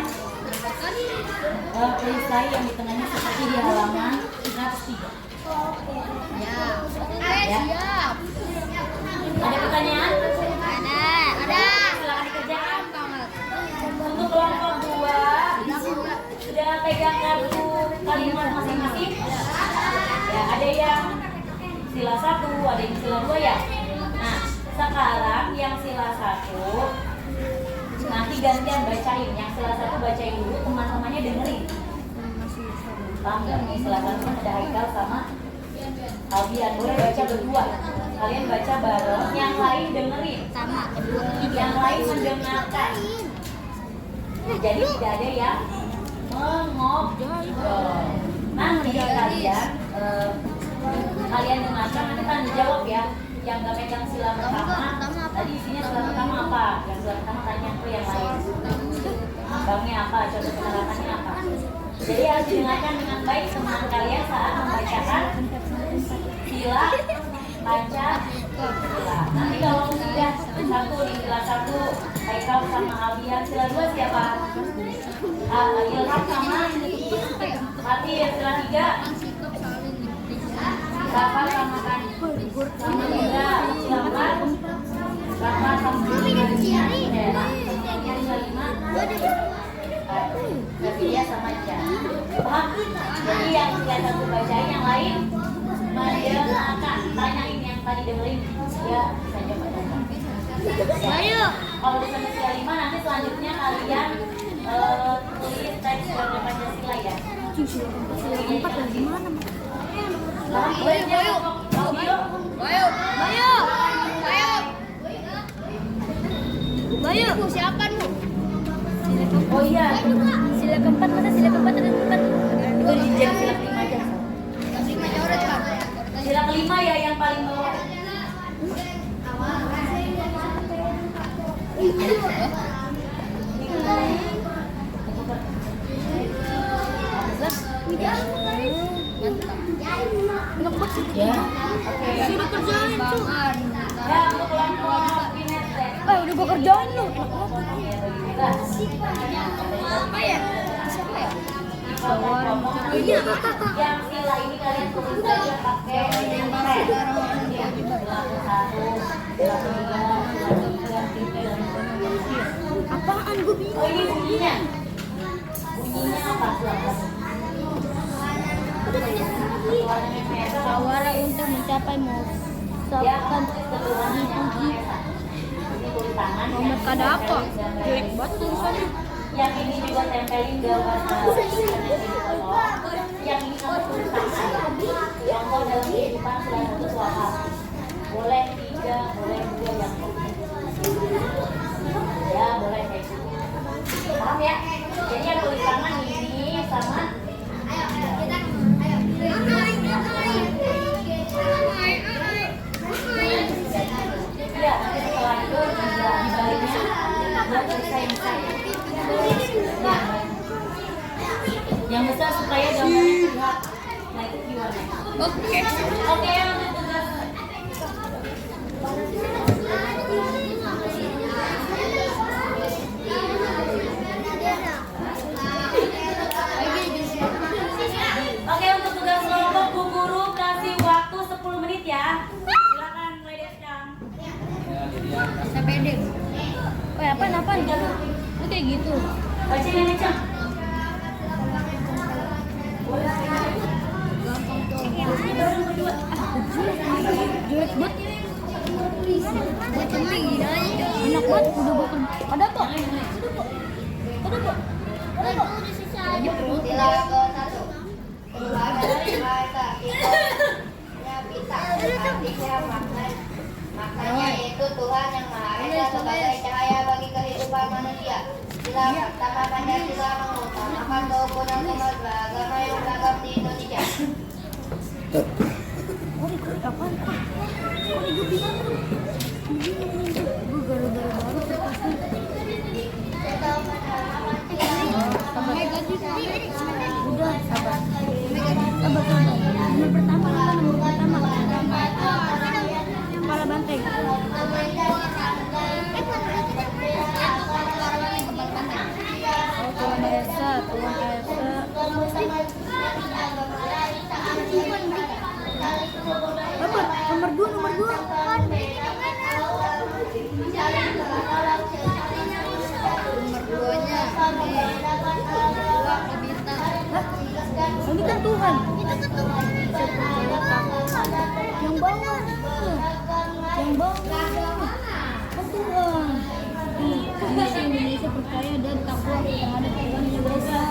perisai yang di tengahnya seperti di halaman 103. Ya. Ya. Siap. Ada pertanyaan? Ada. Silakan dikerjakan. Untuk kelompok 2 sudah pegang kartu kalimat masing-masing? Ya, ada yang sila 1, ada yang sila 2 ya. Nah, sekarang yang sila 1 nanti gantian bacain. Yang sila 1 bacain dulu, teman-temannya dengerin. Paham nggak? Nih sila 1 kan ada Haikal sama Albian. Boleh baca berdua. Kalian baca bareng, yang lain dengerin. Sama. Yang lain mendengarkan. Jadi tidak ada yang mengobrol. Nanti kalian dengarkan, nanti kan dijawab ya. Yang nggak pegang sila pertama, tadi isinya sila pertama apa? Yang sila pertama tanya ke yang lain. Banknya apa? Contoh penerapannya apa? Jadi harus didengarkan dengan baik teman kalian saat membacakan sila Pancasila. Nanti kalau sudah satu di sila 1, Haikal sama Albian, sila 2 siapa? Ilham sama Fatir, sila 3 Rafa sama kan sama Indra, sila 4 Rafa sama Indra, sila 5 Tapi dia sama aja. Paham? Jadi yang satu bacain, yang lain dia akan tanyain yang tadi dengerin dia bisa jawab. Ayo. Kalau udah sampai sila 5 nanti selanjutnya kalian tulis teks dari Pancasila ya. Sila 4 lagi mana? Bayu, siapa lu? Oh iya, Sila keempat mana? Sila keempat ada tempat. itu di jadi sila kelima aja. Sila kelima ya yang paling bawah. Ya. Sudah kerjain tuh. Ya, untuk kelompok kinesis. Udah gua kerjain lu. Apa ya? Siapa ya? Yang sila ini kalian tulis aja pakai yang Apaan gua bingung. Oh ini bunyinya. Bunyinya apa? Tawara untuk mencapai Ya, Nomor kada apa? Jelek banget tulisannya. yang ini juga tempelin gambar yang ini kamu tulis tangan contoh dalam kehidupan salah satu suara boleh 3, boleh 2 yang ya boleh kayak gitu paham ya jadi yang tulis tangan ini sama ya setelah itu dibaliknya buat desain yang besar supaya gambarnya terlihat. Nah itu gimana? Oke, untuk tugas Oke, untuk tugas kelompok Bu Guru kasih waktu 10 menit ya. Silakan mulai dari sekarang. Sampai deh. Apaan? Lu kayak gitu. Baca yang kencang. Jelek banget. Gua ceming gini aja. Enak banget udah gua ada apa? Ada apa? Sila ke-1. Perubahan dari bahasa kita artinya maknanya yaitu Tuhan yang Maha Esa sebagai cahaya bagi kehidupan manusia. Sila pertama Pancasila mengutamakan kerukunan umat beragama yang beragam di Indonesia. Gua gara-gara baru terpaksa. Udah sabar. Nomor pertama. Kepala banteng. Tuhan Esa. Apa? Nomor 2. Ini kan Tuhan. Yang bawah. Kan Tuhan. Indonesia percaya dan takwa terhadap Tuhan yang Esa.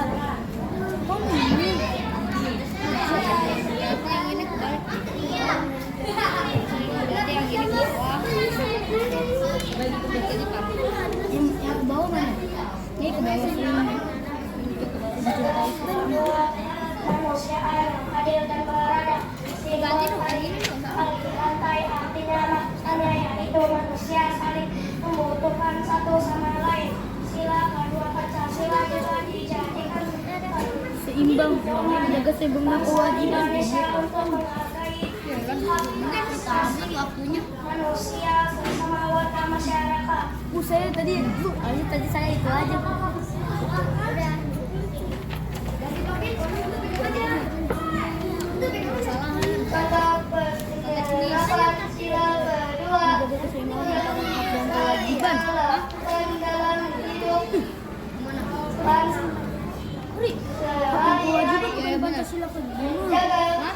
Kok ini? Yang ini kebalik. Yang ini bawah. Yang ke bawah mana? Ini ke bawah sini. Kemanusiaan yang adil dan beradab. Lantai artinya maknanya yaitu manusia saling membutuhkan satu sama lain. Sila kedua Pancasila juga dijadikan Seimbang, menjaga seimbang kewajiban. Indonesia untuk menghargai manusia sesama warga masyarakat. Saya tadi saya itu aja. Kata penerapan sila kedua Menjaga keseimbangan antara hak dan kewajiban. dalam hidup Uri, kewajiban bukan Pancasila kan? Hah?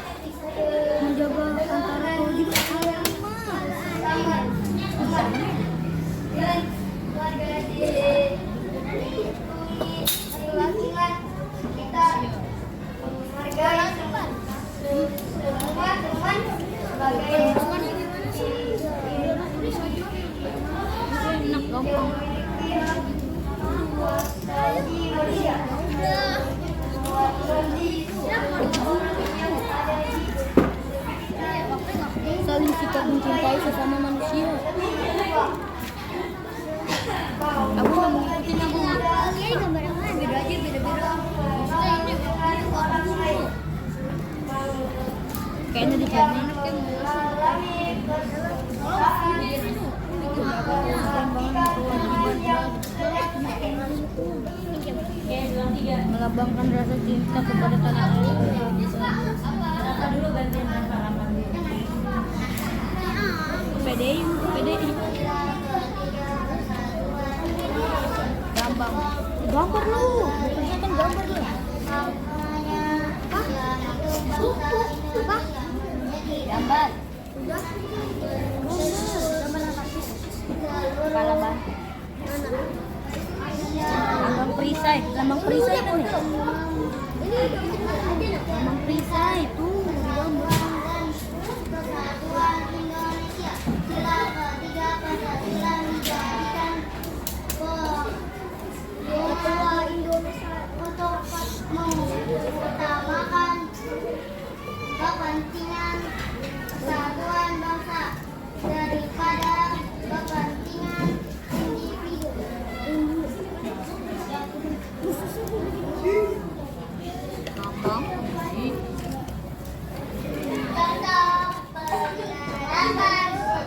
Menjaga antara kewajiban kita menghargai semua teman sebagai enak gampang. Saling sikap mencintai sesama manusia. Aku nggak mau ngikutin aku. Ini gambar yang mana? Beda aja, beda-beda. Kayaknya di sana melambangkan rasa cinta kepada tanah air. PDI, gambar lu, kelihatan gambar lu. Apa? Gambar. Udah. Gambar apa? Kepala ban. Lambang perisai kan ya? Lambang perisai itu gambar. Persatuan Indonesia, sila ketiga Pancasila menjadikan ketua Indonesia untuk mengutamakan kepentingan persatuan bangsa daripada kepentingan individu. Contoh penerapan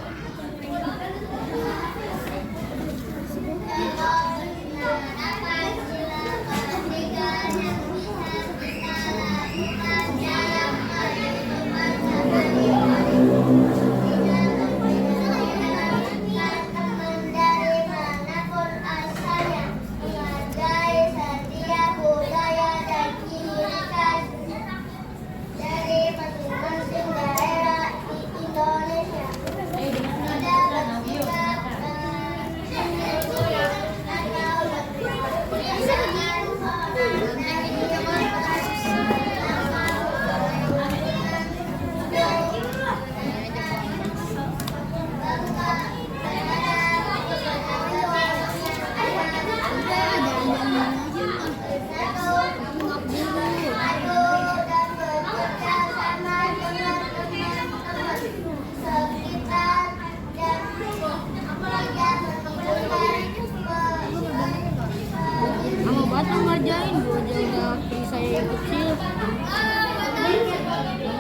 Sama batu ngerjain, gua jaga perisai yang kecil.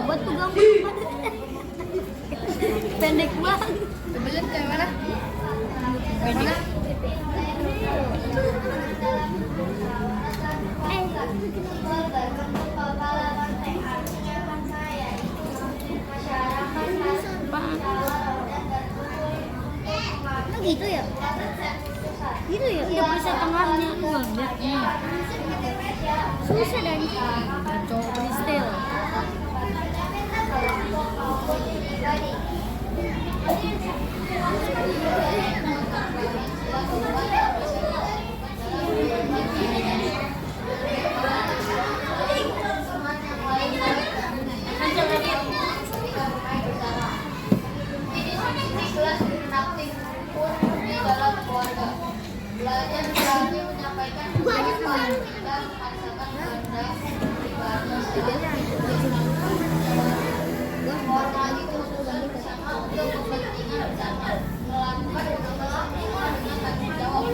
Batu gampang. Pendek banget. Sebelah yang mana? Pendek. Gitu ya? Gitu ya? Udah bisa tengahnya aku lihat nih. Susah dan cowok freestyle. Belajar berani menyampaikan pendapat dan memaksakan kehendak pribadi. Formal itu sudah bersama untuk kepentingan bersama, melakukan kepentingan dengan tanggung jawab.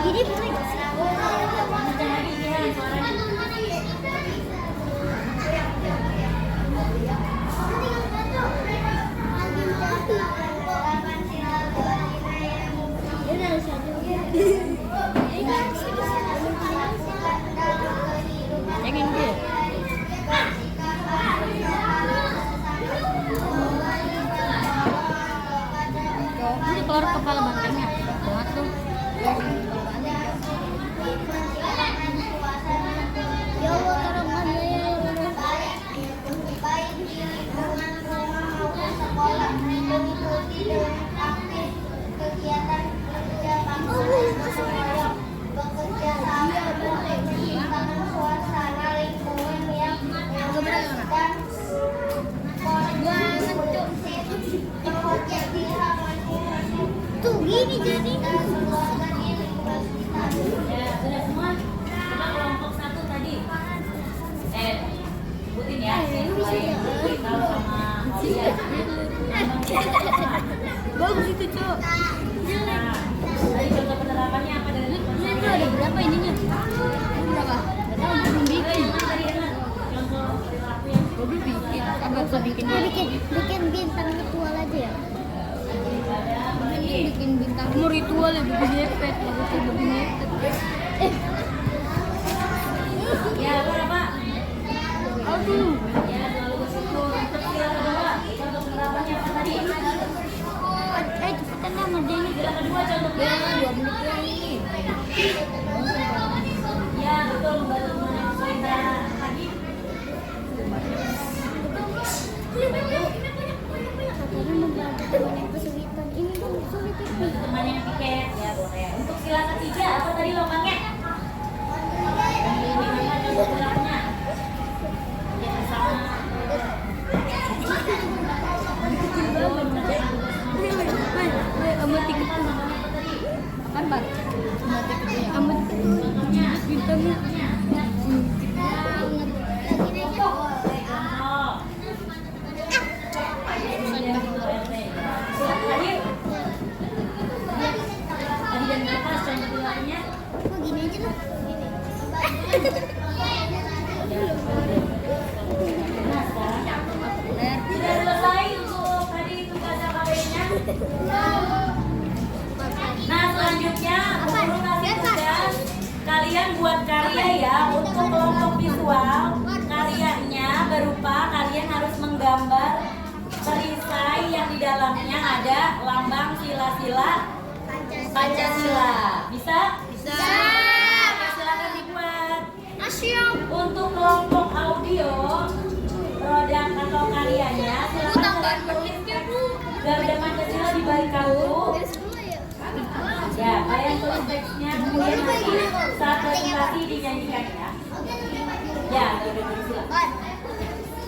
Ini boleh nggak sih? Pengen gue. Ini keluar kepala bantengnya. Banget tuh. Ya Allah, tolonglah ya. Baik di lingkungan rumah maupun sekolah, mengikuti dengan aktif kegiatan kerja bakti gotong royong, bekerja sama untuk menciptakan suasana lingkungan yang nyaman dan kondusif, terjadi harmoni Tuh gini jadi. dan keluarga di lingkungan sekitar. Ya, sudah semua. Coba kelompok 1 tadi. Sebutin ya. Mulai kalau sama Aulia. Bagus itu, Cok. Nah, tadi contoh penerapannya apa dari Itu ada berapa ininya? Berapa? Belum bikin. contoh perilaku yang Belum bikin. Agak usah bikin. Bikin bintang ritual aja ya. Bikin bintang mau ritual ya, bikin ngepet, bagusnya bikin ngepet. ya berapa? Aduh. Ya selalu bersyukur. Untuk sila kedua, contoh penerapannya apa tadi? Cepetan lah ngerjain. Sila kedua contoh Ya, penerapannya. 2 menit doang ini. Ya betul, membantu memenuhi perintah lagi. Katanya membantu teman yang kesulitan. Ini dong sulit itu. Teman yang piket ya boleh. Untuk sila ketiga apa tadi lomangnya? Gimana contoh penerapannya? Ya bersama. Amat tiket tuh. Apaan, Bang? Amat bintangnya. Kok gini aja lah. Sudah selesai untuk tadi tugas KKB-nya. Nah selanjutnya guru kasih tugas kalian buat karya ya untuk kelompok visual. Karyanya berupa kalian harus menggambar perisai yang di dalamnya ada lambang sila-sila Pancasila. Bisa? Bisa. Oke, silakan dibuat. Untuk kelompok audio produk atau karyanya silakan tulis Garuda Pancasila di balik kartu. Ya, kalian tulis teksnya kemudian nanti saat presentasi dinyanyikan ya. Ya, Garuda Pancasila.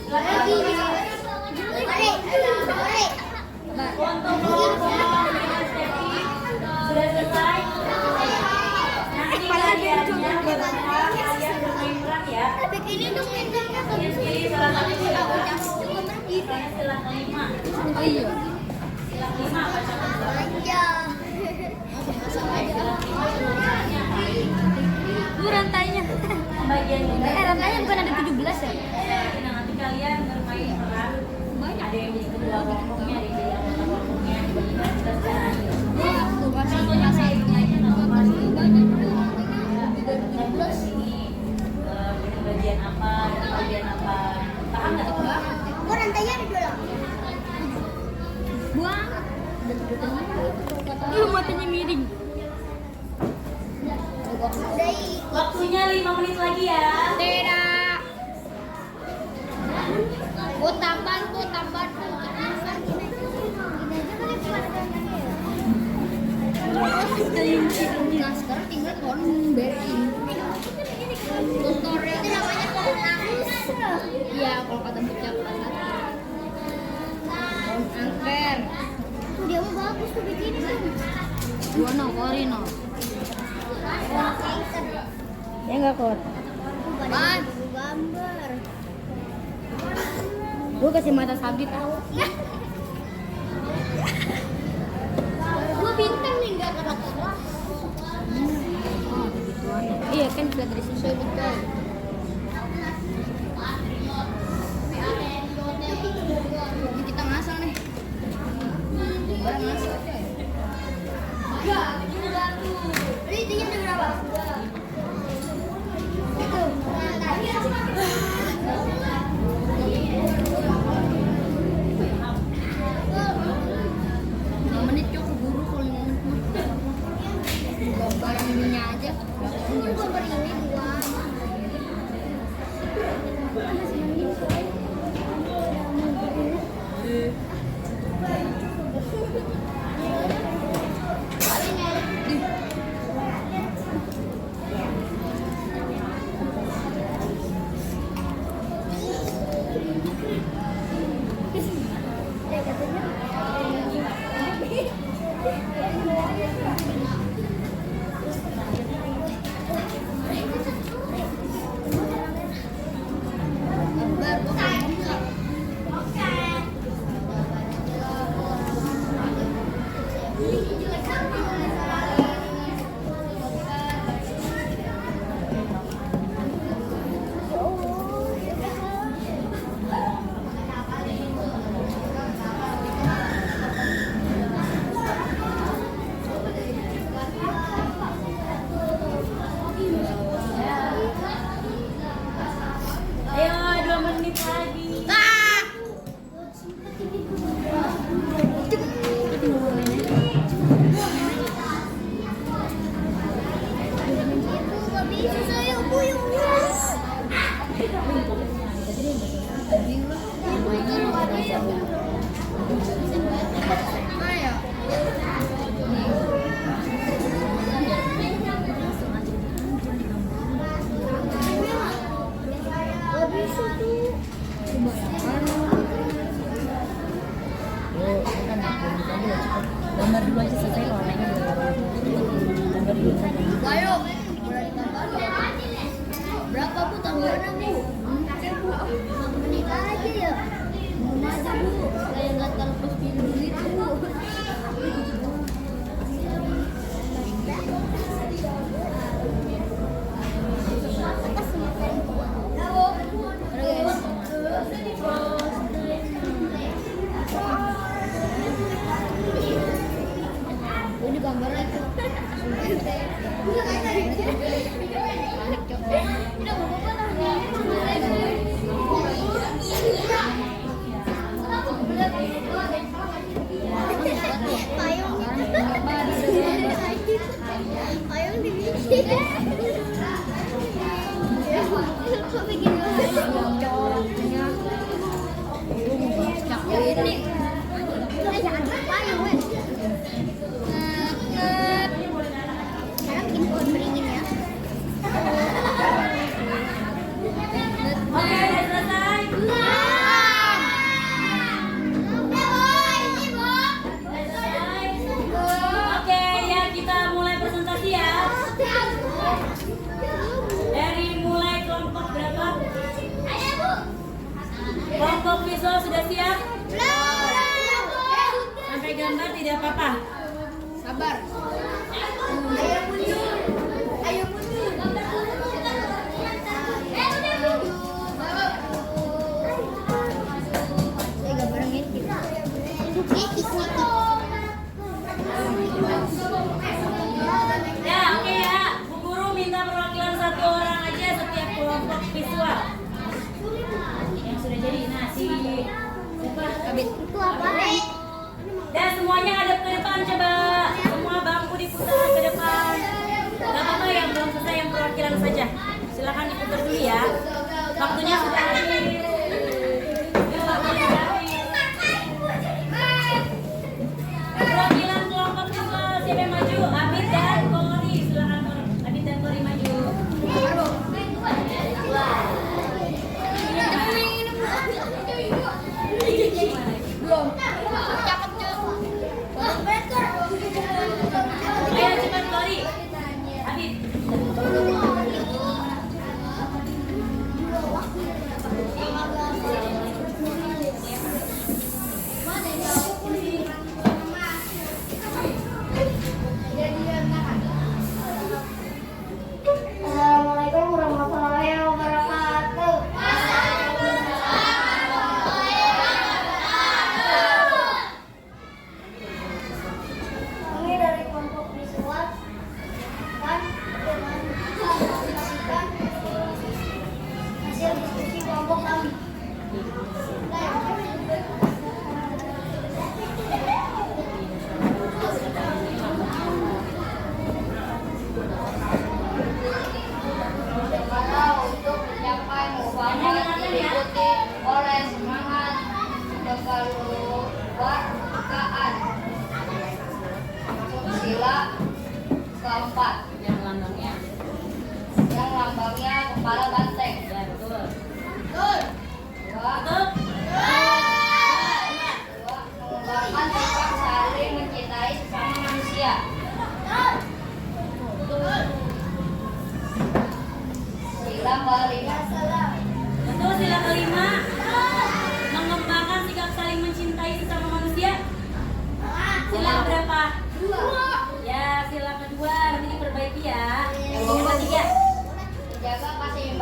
Silakan tulis. Untuk kelompok estetik sudah selesai. Nanti karyanya berupa kalian bermain peran ya. Ini dong bintangnya. Kalian pilih salah satu silakan. Misalnya sila kelima. Oh iya. Sila kelima baca kedua. Itu rantainya. Bagian ini. Rantainya bukan ada 17 ya? Nah, nanti kalian bermain peran. Ada yang jadi ketua kelompoknya, ada yang jadi anggota kelompoknya. Dibagi-bagi kita secara adil. Contohnya saya nyanyi nama pasti banyak. Kita buat sini bagian apa, bagian apa. Paham nggak? Kok rantainya ada 2? Buang. Ih, matanya miring. Waktunya 5 menit lagi ya. Tidak. Gue tambahan. Nah, sekarang tinggal Cornberry. Tutorial itu namanya Cornangus. Iya, kalau kata ucapan. Cornangker. Tuh dia mah bagus tuh bikin tuh. Gua Korino. Ya enggak kuat. Ban. Gambar. Gue kasih mata sabit tahu. saya detail. Ini kita ngasal nih. Barang ngasal aja. Ini tingginya berapa? Menit cok keburu kalau 5 menit mah. Gambar ininya aja. Gambar ini dua. Ayo 2 menit lagi. Gambar dulu aja selesai warnanya gambar dulu saja. Ayo, berapa bu tambahannya bu? Bu, menikah aja ya. Mau aja bu, saya nggak terlepas pintu itu bu. Ini gambar lagi. Oke, udah selesai. Oke, ya kita mulai presentasi ya. Dari mulai kelompok berapa? Kelompok visual sudah siap? Sampai gambar tidak apa-apa. Sabar. Ayo mundur. Ayo mundur. Ya, oke ya. Bu Guru minta perwakilan 1 orang aja setiap kelompok visual. Yang sudah jadi. Nah, si siapa? Kabit. Itu apa? Dan semuanya ngadep ke depan coba. Semua bangku diputar ke depan. Gak apa-apa yang belum selesai yang perwakilan saja. Silakan diputar dulu ya. Waktunya sudah habis. Perwakilan kelompok visual siapa yang maju? Abid dan Kori. Silakan Abid dan Kori maju. Belum. Cakep. Ayo cepat Kori. Abid.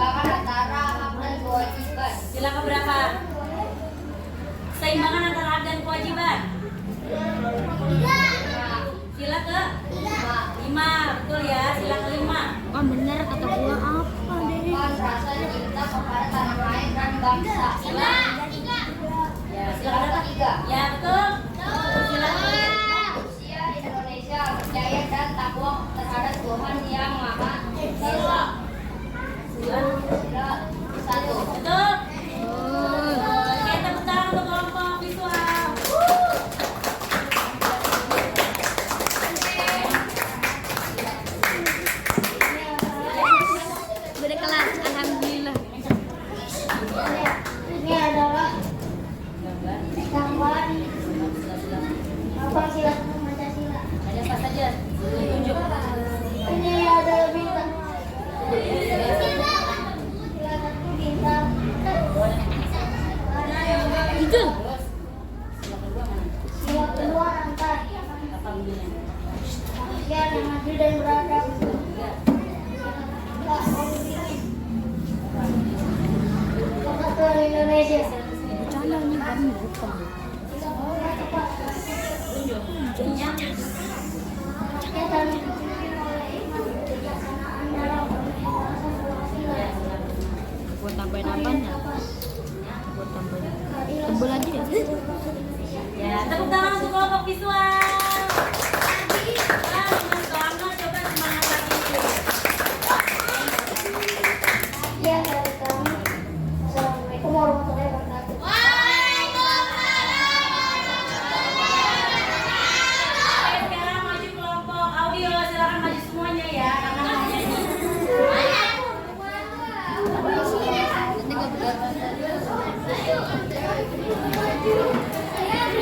keseimbangan antara hak dan kewajiban. Sila keberapa? Keseimbangan antara hak dan kewajiban. Sila ke 5, betul ya. Sila ke-5. Oh bener kata gua apa deh? Kan rasa cinta kepada tanah air dan bangsa. Sila. Ya, sila keberapa? 3. Ya, betul. Sila ke Usia Indonesia percaya dan takwa terhadap Tuhan yang Maha Esa. Sila 1. betul. Oke, tepuk tangan untuk kelompok visual. Beda kelas, alhamdulillah. Ini adalah gambar apa sila Pancasila. Ada apa saja? Tunjuk. Ini ada bintang. Sila 1 bintang. Itu. Sila kedua rantai. Apa bunyinya? Manusia yang adil dan beradab. Kesatuan Indonesia. Bercanda nih kami lupa. Rakyat dan dipimpin oleh imam kebijaksanaan dalam pembebasan kewakilan. Buat tambahin apanya? Buat tambahin. Tebel aja ya. Ya, tepuk tangan untuk kelompok visual. Wah, senang banget. Coba semangat lagi. Ya, dari kami. Assalamualaikum warahmatullahi wabarakatuh. Oke, sekarang maju kelompok audio. Silakan maju semuanya ya. Ayo,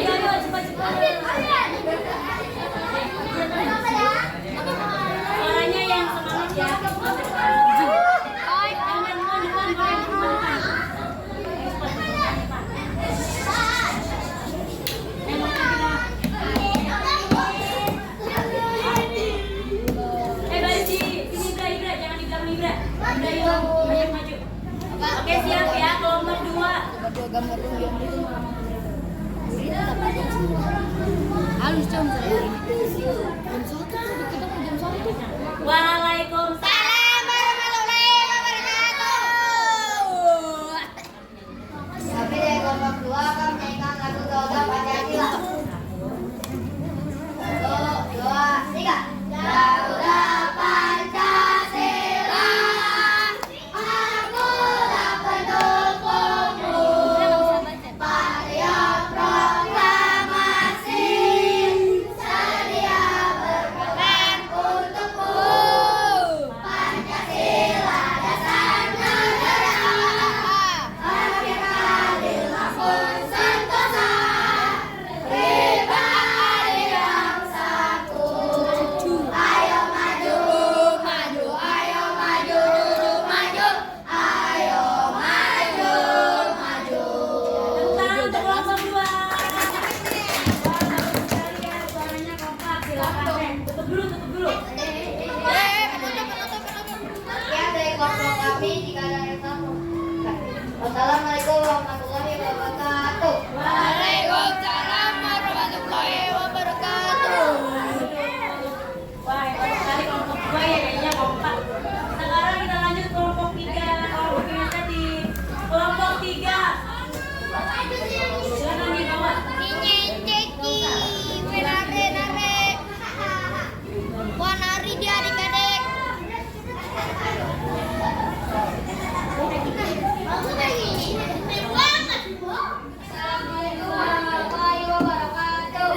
ayo, cepat-cepat. Suaranya yang semangat ya. Balik sini Ibra, jangan di belakang Ibra. Ibra yuk, maju. Oke, siap ya, kelompok 2. Halus jam saya. Jam 1 tadi kita mau jam 1. Waalaikumsalam warahmatullahi wabarakatuh. Kami dari kelompok 2 akan menyanyikan lagu Garuda Pancasila. 1, 2, 3. Garuda Pancasila, aku tak pendukungmu. Patriot proklamasi, sedia berperang untukmu. Pancasila dasar negara, merdeka adil makmur sentosa, pribadi yang satu. Ayo maju, maju, ayo maju, maju, ayo maju, maju. Tepuk tangan untuk kelompok 2. Wah, bagus sekali ya, suaranya kompak. Silakan. Tutup dulu. Sekian dari kelompok kami, jika ada yang tahu. Wassalamualaikum warahmatullahi wabarakatuh. Waalaikumsalam warahmatullahi wabarakatuh. Wah, hebat sekali kelompok 2 ya, kayaknya kompak. Sekarang kita lanjut kelompok 3. Kelompok yang tadi. Kelompok 3. Silakan di bawah. Wanari dia adik-adik. Assalamualaikum warahmatullahi wabarakatuh.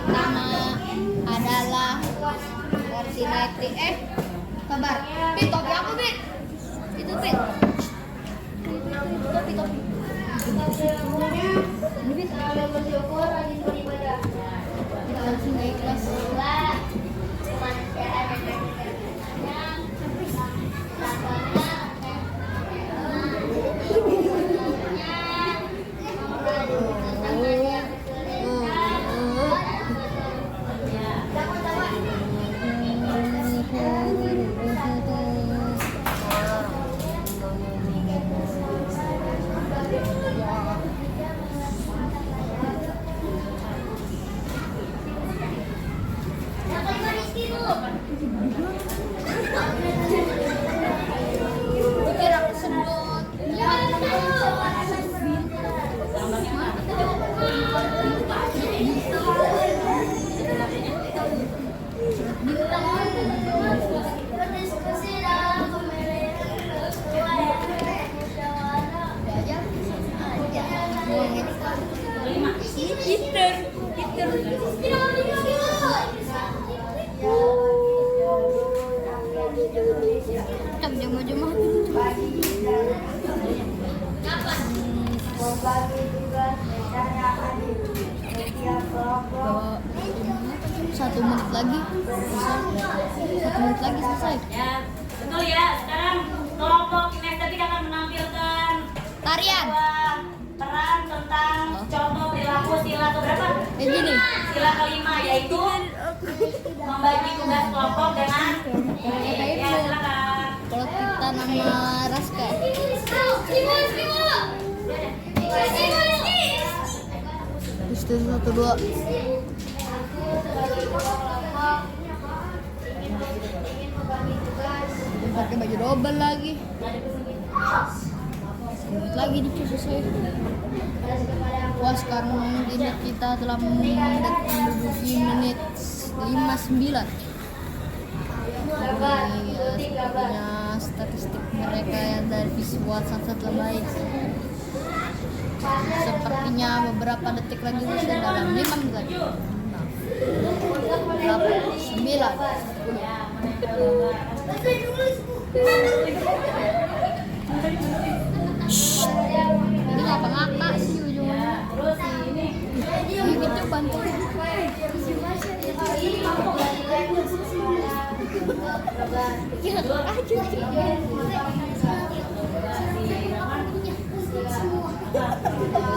Pertama adalah versi Netri. Kabar. Bit, topi apa, Bit? Itu, Bit. Topi. Selalu bersyukur, rajin beribadah. Langsung nggak ikhlas. Kemanusiaan dan kegiatannya. Dikira kesedot. Membagi tugas dan yang adil. Setiap kelompok 1 menit lagi selesai. 1 menit lagi selesai. Ya, betul ya. Sekarang kelompok kinestetik akan menampilkan Tarian. sebuah peran tentang contoh perilaku sila keberapa? Gini. Sila kelima, yaitu membagi tugas kelompok dengan ya, silakan. Kalau kita nama Raska. Terus 1 2. Pakai baju double lagi. 1 menit lagi nih selesai. Wah, sekarang ini kita telah menduduki menit 59. Ini sepertinya statistik mereka yang dari visual sangat baik. Sepertinya beberapa detik lagi bisa dalam 5 menit lagi. 9. Ini ngapa-ngapa sih ujungnya. Ini gitu bantu.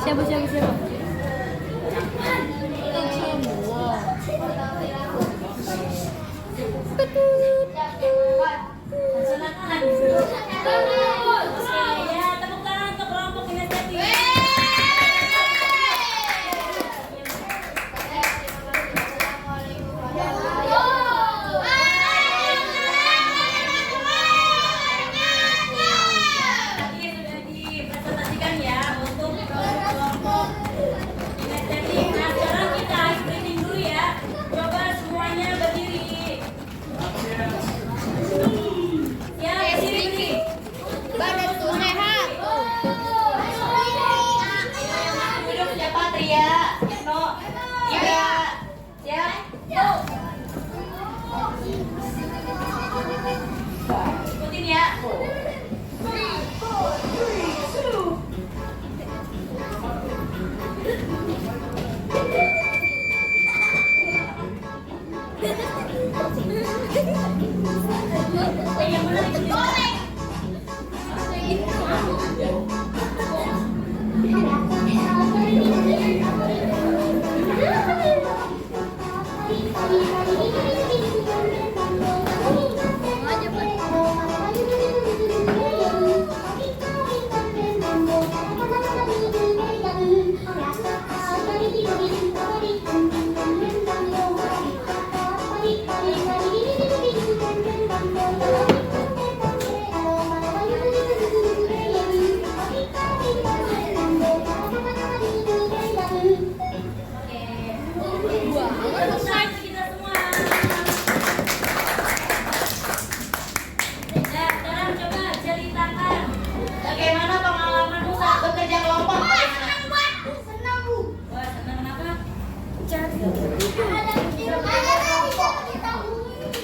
Siapa? Ya, tepuk tangan untuk kelompok kinestetik. Tadi sudah dipresentasikan ya untuk kelompok kinestetik. Nah, sekarang kita screening dulu ya. Coba semuanya berdiri. Ya, berdiri. Badan tuh sehat. Duduk siapa? Tria, No, Ira, siap? Ikutin ya. Yang benar ikutin.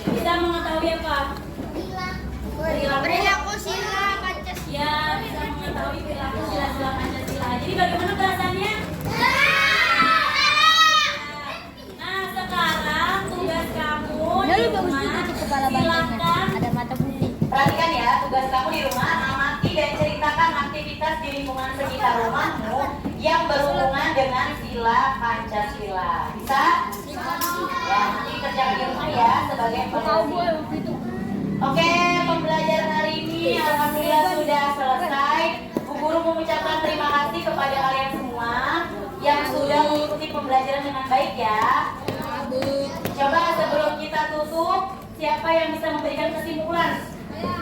Bisa mengetahui apa? Perilaku sila Pancasila. Ya, bisa mengetahui perilaku sila-sila Pancasila. Jadi bagaimana bahasanya? Nah, sekarang tugas kamu Nah, di lu bagus rumah, juga tuh kepala bantengnya. silakan Ada mata putih. perhatikan ya, tugas kamu di rumah, amati dan ceritakan aktivitas di lingkungan sekitar rumahmu yang berhubungan dengan sila Pancasila. Bisa? Ya, nanti kerjakan di rumah ya sebagai evaluasi. Oke, pembelajaran hari ini alhamdulillah sudah selesai. Bu Guru mengucapkan terima kasih kepada kalian semua yang sudah mengikuti pembelajaran dengan baik ya. Coba sebelum kita tutup, siapa yang bisa memberikan kesimpulan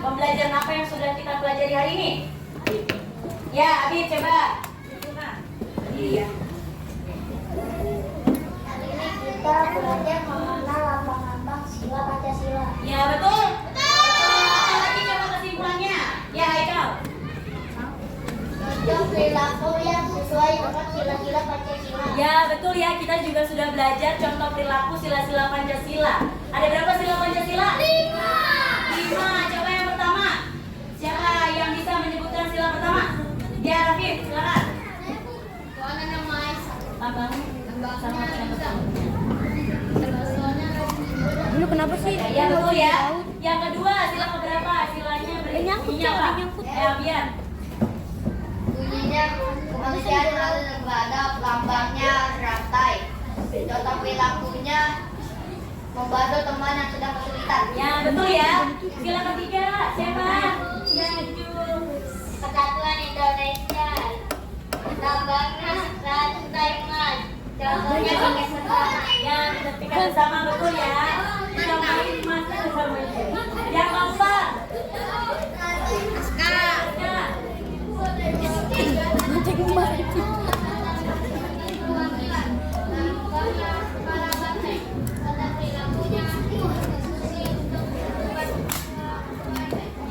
pembelajaran apa yang sudah kita pelajari hari ini? Ya, Abi coba. Iya. Hari ini kita belajar mengenal lambang-lambang sila Pancasila. Ya, betul. Betul. Lagi coba kesimpulannya. Ya, Haikal. Contoh perilaku yang sesuai dengan sila-sila Pancasila. Ya, betul ya. Kita juga sudah belajar contoh perilaku sila-sila Pancasila. Ada berapa sila Pancasila? 5. Coba yang pertama. Siapa yang bisa menyebutkan sila pertama? Ya, Rafif, silakan. Lambang sama yang pertama. Dulu kenapa sih? Ya, betul ya. Yang kedua, sila keberapa? Silanya bunyinya apa? Biar. Bunyinya kemanusiaan harus beradab, lambangnya rantai. Contoh perilakunya membantu teman yang sedang kesulitan. Ya, betul ya. Sila ketiga, siapa? Ya, Kesatuan Indonesia. Lambangnya rantai emas. Contohnya pakai sesama. Ya, ketika bersama betul ya. Sama emas bersama itu. Yang keempat. Ya.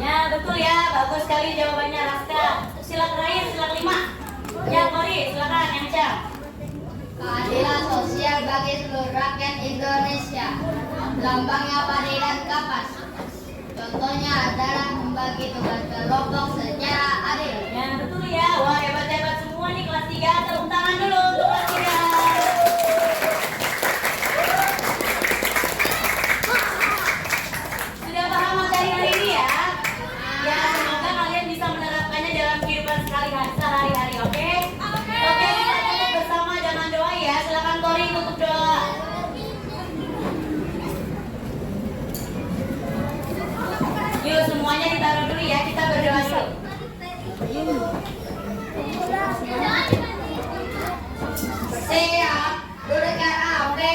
Ya, betul ya. Bagus sekali jawabannya Raska. Sila terakhir, sila kelima. Ya, Kori, silakan yang Cang. Keadilan sosial bagi seluruh rakyat Indonesia. Lambangnya padi dan kapas. Contohnya adalah membagi tugas kelompok secara adil. Ya, betul ya. Wah, hebat-hebat semua nih kelas 3. Tepuk tangan dulu untuk kelas 3. Sudah paham materi hari ini ya? Ya, semoga kalian bisa menerapkannya dalam kehidupan sehari-hari, oke? Oke, kita tutup bersama dengan doa ya. Silakan Kori tutup doa. Yuk semuanya ditaruh dulu ya, kita berdoa dulu. Siap, dudukkan ape.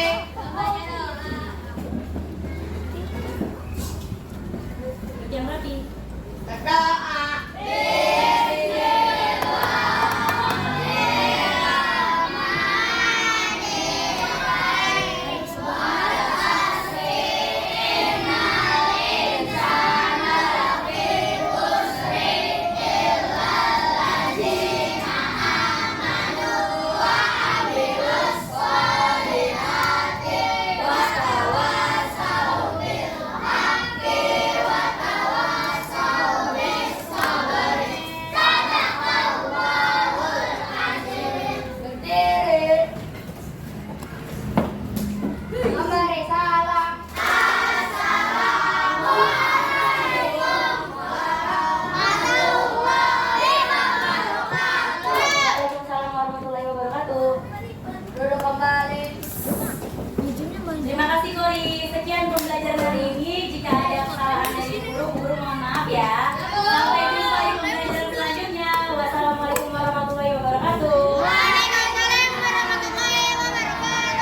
Yang rapi. Berdoa. Berdiri. Memberi salam. Waalaikumsalam warahmatullahi wabarakatuh. Duduk kembali. Terima kasih Kori. Sekian pembelajaran hari ini. Jika ada kesalahan dari guru mohon maaf ya. Sampai jumpa di pembelajaran selanjutnya. Wassalamualaikum warahmatullahi wabarakatuh. Waalaikumsalam warahmatullahi wabarakatuh.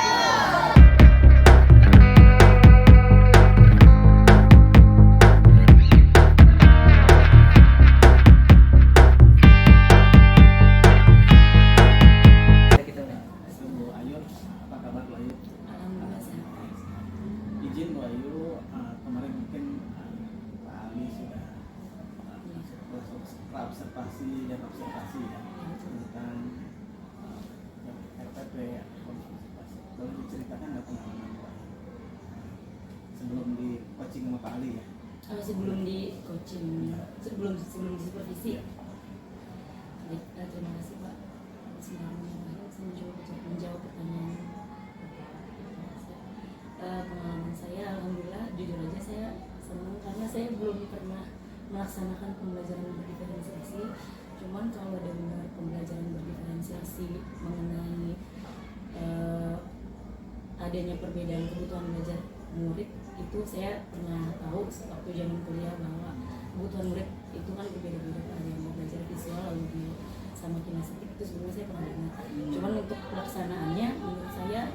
Bu Ayu, apa kabar Bu Ayu? Izin Bu Ayu, kemarin mungkin Pak Ali sudah observasi ya tentang RPP ya, observasi. Boleh diceritakan nggak pengalaman Bu Ayu sebelum di coaching sama Pak Ali ya? Sebelum di coaching, sebelum di supervisi. Baik, terima kasih Pak. Bismillahirrahmanirrahim. Saya menjawab pertanyaan. Pengalaman saya, alhamdulillah, jujur aja saya senang karena saya belum pernah melaksanakan pembelajaran berdiferensiasi. Cuman kalau dengar pembelajaran berdiferensiasi mengenai adanya perbedaan kebutuhan belajar murid, itu saya pernah tahu waktu zaman kuliah bahwa kebutuhan murid itu kan berbeda-beda. Ada yang mau belajar visual, lalu sama kinestetik, itu sebenarnya saya pernah dengar. Cuman untuk pelaksanaannya menurut saya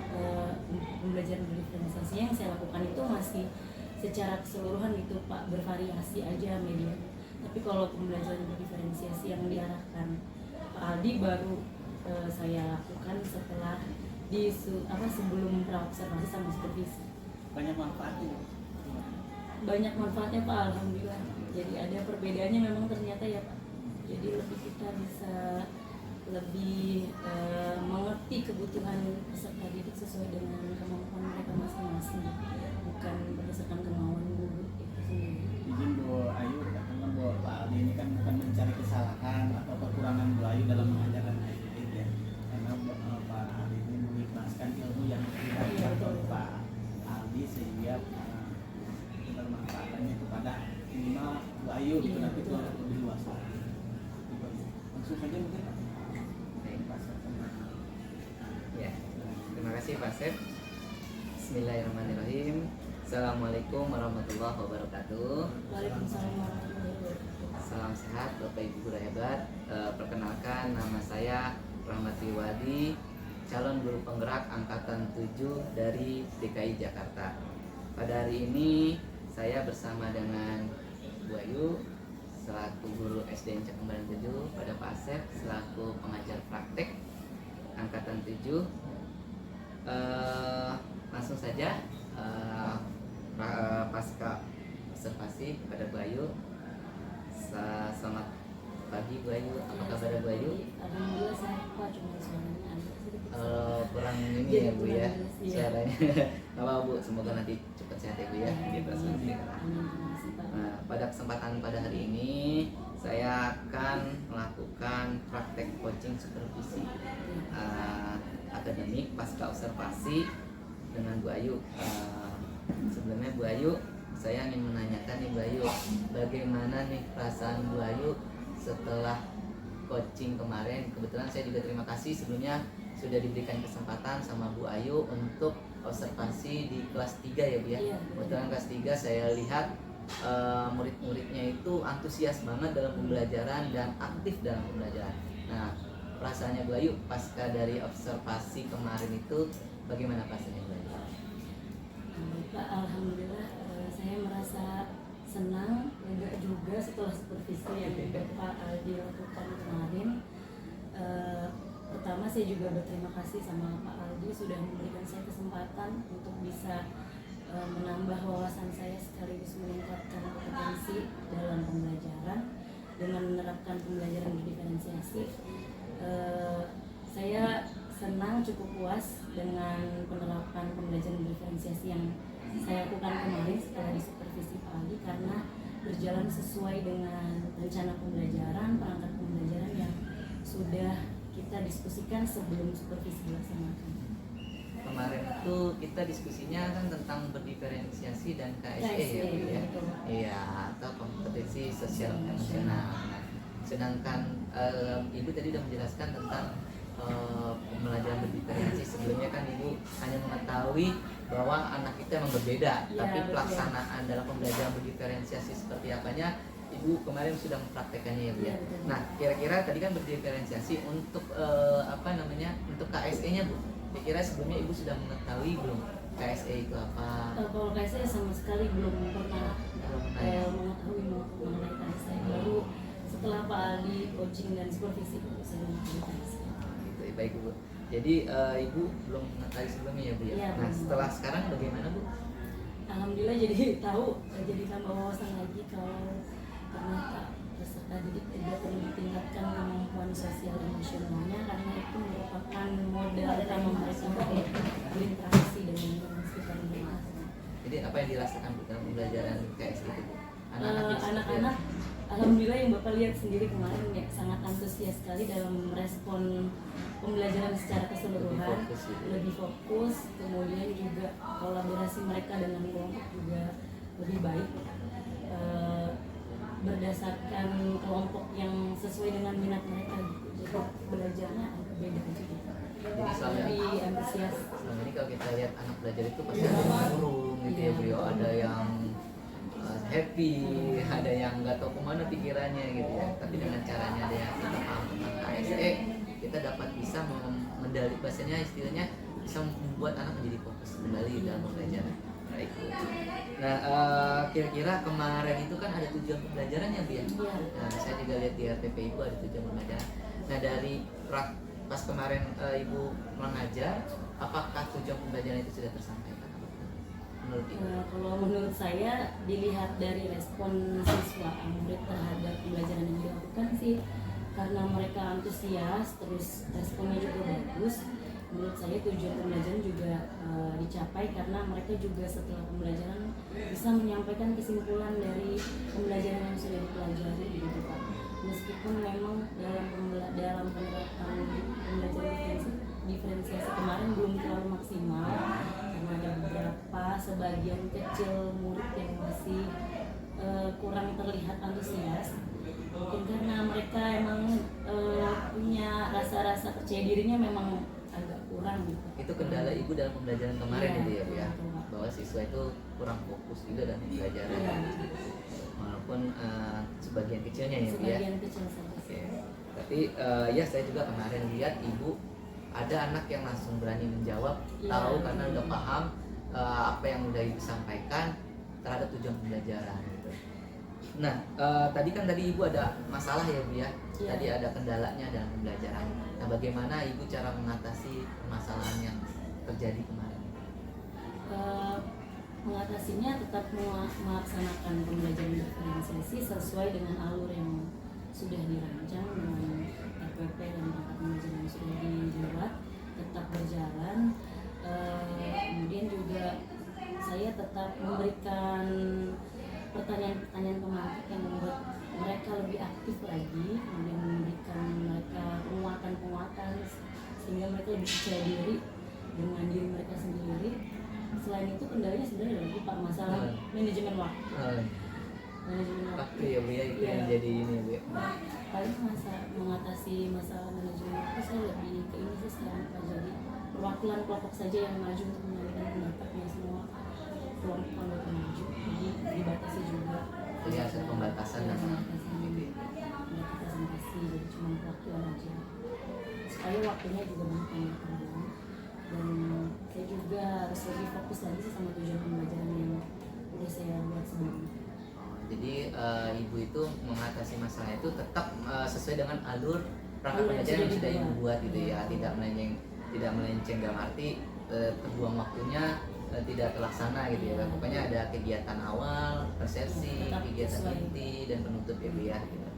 pembelajaran diferensiasinya yang saya lakukan itu masih secara keseluruhan gitu Pak, bervariasi aja media. Tapi kalau pembelajaran berdiferensiasi yang diarahkan Pak Aldi baru saya lakukan setelah sebelum praobservasi sama supervisi. Banyak manfaatnya. Banyak manfaatnya Pak, alhamdulillah. Jadi ada perbedaannya memang ternyata ya Pak. Jadi kita bisa lebih mengerti kebutuhan peserta didik sesuai dengan kemampuan mereka masing-masing, bukan berdasarkan kemauan guru itu sendiri. Izin Bu Ayu, katakan bahwa Pak Aldi ini kan bukan mencari kesalahan atau kekurangan Bu Ayu dalam mengajarkan didik ya, karena Pak Aldi ini mengikhlaskan ilmu yang diberikan oleh Pak Aldi sehingga bermanfaatannya kepada minimal Bu Ayu gitu, nanti itu lebih luas lagi. Langsung saja mungkin Pak. Ya, terima kasih Pak Sep. Bismillahirrahmanirrahim. Assalamualaikum warahmatullahi wabarakatuh. Waalaikumsalam warahmatullahi wabarakatuh. Salam sehat Bapak Ibu guru hebat. Perkenalkan, nama saya Rahmat Riwadi, calon guru penggerak angkatan 7 dari DKI Jakarta. Pada hari ini saya bersama dengan Bu Ayu selaku guru SD Cakembaran 7, pada Pak Asep selaku pengajar praktek angkatan 7. Langsung saja pasca observasi kepada Bu Ayu. Selamat pagi Bu Ayu, apa kabar Bu Ayu? Alhamdulillah sehat Pak, cuma suaranya agak sedikit Kurang ini ya Bu ya, suaranya. Apa Bu, semoga nanti cepat sehat ya Bu ya. Gitu, nah, pada kesempatan pada hari ini saya akan melakukan praktek coaching supervisi akademik pasca observasi dengan Bu Ayu. Sebelumnya Bu Ayu, saya ingin menanyakan nih Bu Ayu, bagaimana nih perasaan Bu Ayu setelah coaching kemarin? Kebetulan saya juga terima kasih sebelumnya sudah diberikan kesempatan sama Bu Ayu untuk observasi di kelas 3 ya Bu ya. Kebetulan kelas 3 saya lihat murid-muridnya itu antusias banget dalam pembelajaran dan aktif dalam pembelajaran. Nah, perasaannya Bu Ayu pasca dari observasi kemarin itu bagaimana perasaannya Bu Ayu? Pak, alhamdulillah saya merasa senang, lega juga setelah supervisi yang Pak Aldi lakukan kemarin. Pertama saya juga berterima kasih sama Pak Aldi sudah memberikan saya kesempatan untuk bisa menambah wawasan saya sekaligus meningkatkan kompetensi dalam pembelajaran dengan menerapkan pembelajaran berdiferensiasi. Saya senang, cukup puas dengan penerapan pembelajaran berdiferensiasi yang saya lakukan kemarin setelah disupervisi Pak Aldi, karena berjalan sesuai dengan rencana pembelajaran, perangkat pembelajaran yang sudah kita diskusikan sebelum supervisi dilaksanakan. Kemarin itu kita diskusinya kan tentang berdiferensiasi dan KSE ya Bu ya. Iya, atau kompetensi sosial emosional. Nah, sedangkan Ibu tadi sudah menjelaskan tentang pembelajaran berdiferensiasi. Sebelumnya kan Ibu hanya mengetahui bahwa anak kita memang berbeda, tapi pelaksanaan dalam pembelajaran berdiferensiasi seperti apanya Ibu kemarin sudah mempraktekannya ya Bu ya. Nah, kira-kira tadi kan berdiferensiasi untuk untuk KSE-nya Bu. Kira-kira sebelumnya Ibu sudah mengetahui belum KSE itu apa? Kalau KSE sama sekali belum pernah mengetahui mengenai KSE. Baru setelah Pak Aldi coaching dan supervisi saya mengetahui KSE. Gitu, baik Bu. Jadi Ibu belum mengetahui sebelumnya ya Bu ya. Iya, Nah, setelah sekarang bagaimana Bu? Alhamdulillah jadi tahu, jadi tambah wawasan lagi kalau ternyata peserta didik juga perlu ditingkatkan kemampuan sosial emosionalnya, karena itu merupakan modal utama mereka untuk berinteraksi dengan sekitar mereka. Jadi apa yang dirasakan Bu dalam pembelajaran KSE itu Bu? Anak-anak, alhamdulillah yang Bapak lihat sendiri kemarin ya, sangat antusias sekali dalam merespon pembelajaran secara keseluruhan, lebih fokus, kemudian juga kolaborasi mereka dengan kelompok juga lebih baik. Berdasarkan kelompok yang sesuai dengan minat mereka gitu. Jadi belajarnya agak beda juga. Jadi lebih antusias. selama ini kalau kita lihat anak belajar itu pasti ada yang murung gitu ya beliau, ada yang happy, ada yang nggak tahu kemana pikirannya gitu ya. Tapi dengan caranya ada yang kita paham tentang KSE, kita dapat bisa mendalih bahasanya, istilahnya bisa membuat anak menjadi fokus kembali dalam pembelajaran. Baik. Nah, kira-kira kemarin itu kan ada tujuan pembelajaran ya, Bu ya? Iya. Nah, saya juga lihat di RPP Ibu ada tujuan pembelajaran. Nah, dari pas kemarin Ibu mengajar, apakah tujuan pembelajaran itu sudah tersampaikan? Menurut Ibu? Kalau menurut saya dilihat dari respon siswa murid terhadap pembelajaran yang dilakukan sih, karena mereka antusias terus responnya juga bagus. Menurut saya tujuan pembelajaran juga dicapai karena mereka juga setelah pembelajaran bisa menyampaikan kesimpulan dari pembelajaran yang sudah dipelajari gitu Pak. Meskipun memang dalam penerapan pembelajaran diferensiasi kemarin belum terlalu maksimal karena ada beberapa sebagian kecil murid yang masih kurang terlihat antusias. Mungkin karena mereka emang punya rasa-rasa percaya dirinya memang agak kurang gitu. Itu kendala Ibu dalam pembelajaran kemarin Iya, gitu ya, Bu ya? betul, Pak. Bahwa siswa itu kurang fokus juga dalam pembelajaran. Iya. Walaupun sebagian kecilnya ya, Bu ya? Sebagian kecil saja. Oke. Tapi ya saya juga kemarin lihat Ibu ada anak yang langsung berani menjawab, Iya. tahu karena udah paham apa yang udah Ibu sampaikan terhadap tujuan pembelajaran gitu. Nah, tadi Ibu ada masalah ya, Bu ya? Iya. Tadi ada kendalanya dalam pembelajaran. Nah, bagaimana Ibu cara mengatasi permasalahan yang terjadi kemarin? Mengatasinya tetap melaksanakan pembelajaran diferensiasi sesuai dengan alur yang sudah dirancang dengan RPP dan perangkat pembelajaran yang sudah dibuat, tetap berjalan. Kemudian juga saya tetap memberikan pertanyaan-pertanyaan pemantik yang membuat mereka lebih aktif lagi, kemudian memberikan mereka penguatan-penguatan sehingga mereka lebih percaya diri dengan diri mereka sendiri. Selain itu kendalanya sebenarnya ada lagi Pak, masalah manajemen waktu. Manajemen Waktu ya, Bu ya, itu Iya. yang jadi ini ya, Bu ya? Paling mengatasi masalah manajemen waktu saya lebih ke ini sih sekarang Pak, jadi perwakilan kelompok saja yang maju untuk menyampaikan pendapatnya, semua kelompok anggota maju, jadi dibatasi juga. Jadi ada pembatasan Iya, dan pembatasan gitu ya. untuk presentasi, jadi cuma perwakilan aja supaya waktunya juga banyak yang berkembang. Dan saya juga harus lebih fokus lagi sih sama tujuan pembelajaran yang udah saya buat sebelumnya. Jadi Ibu itu mengatasi masalah itu tetap sesuai dengan alur perangkat Alur yang pembelajaran yang sudah sudah Ibu dibuat. buat gitu ya, Iya. tidak melenceng dalam arti terbuang waktunya tidak terlaksana gitu ya. Iya. Pokoknya ada kegiatan awal, resepsi, Tetap kegiatan sesuai. inti dan penutup ya, Bu ya gitu.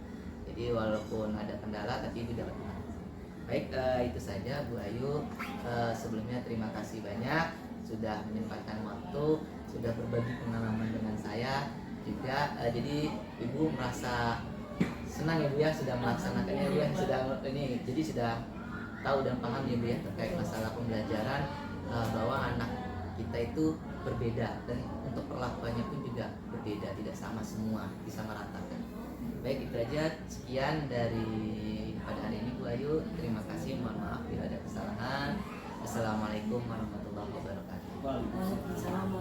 Jadi walaupun ada kendala tapi Ibu dapat mengatasi. Baik, itu saja Bu Ayu. Sebelumnya terima kasih banyak sudah menyempatkan waktu, sudah berbagi pengalaman dengan saya juga. Jadi Ibu merasa senang ya, Bu ya, sudah melaksanakannya, Bu ya, sudah ini, jadi sudah tahu dan paham ya, Bu ya, terkait masalah pembelajaran, bahwa anak kita itu berbeda dan untuk perlakuannya pun juga berbeda, tidak sama semua, disamaratakan. Baik, itu aja, sekian dari pada hari ini Bu Ayu. Terima kasih, mohon maaf bila ada kesalahan. Assalamualaikum warahmatullahi wabarakatuh. Waalaikumsalam. Waalaikumsalam.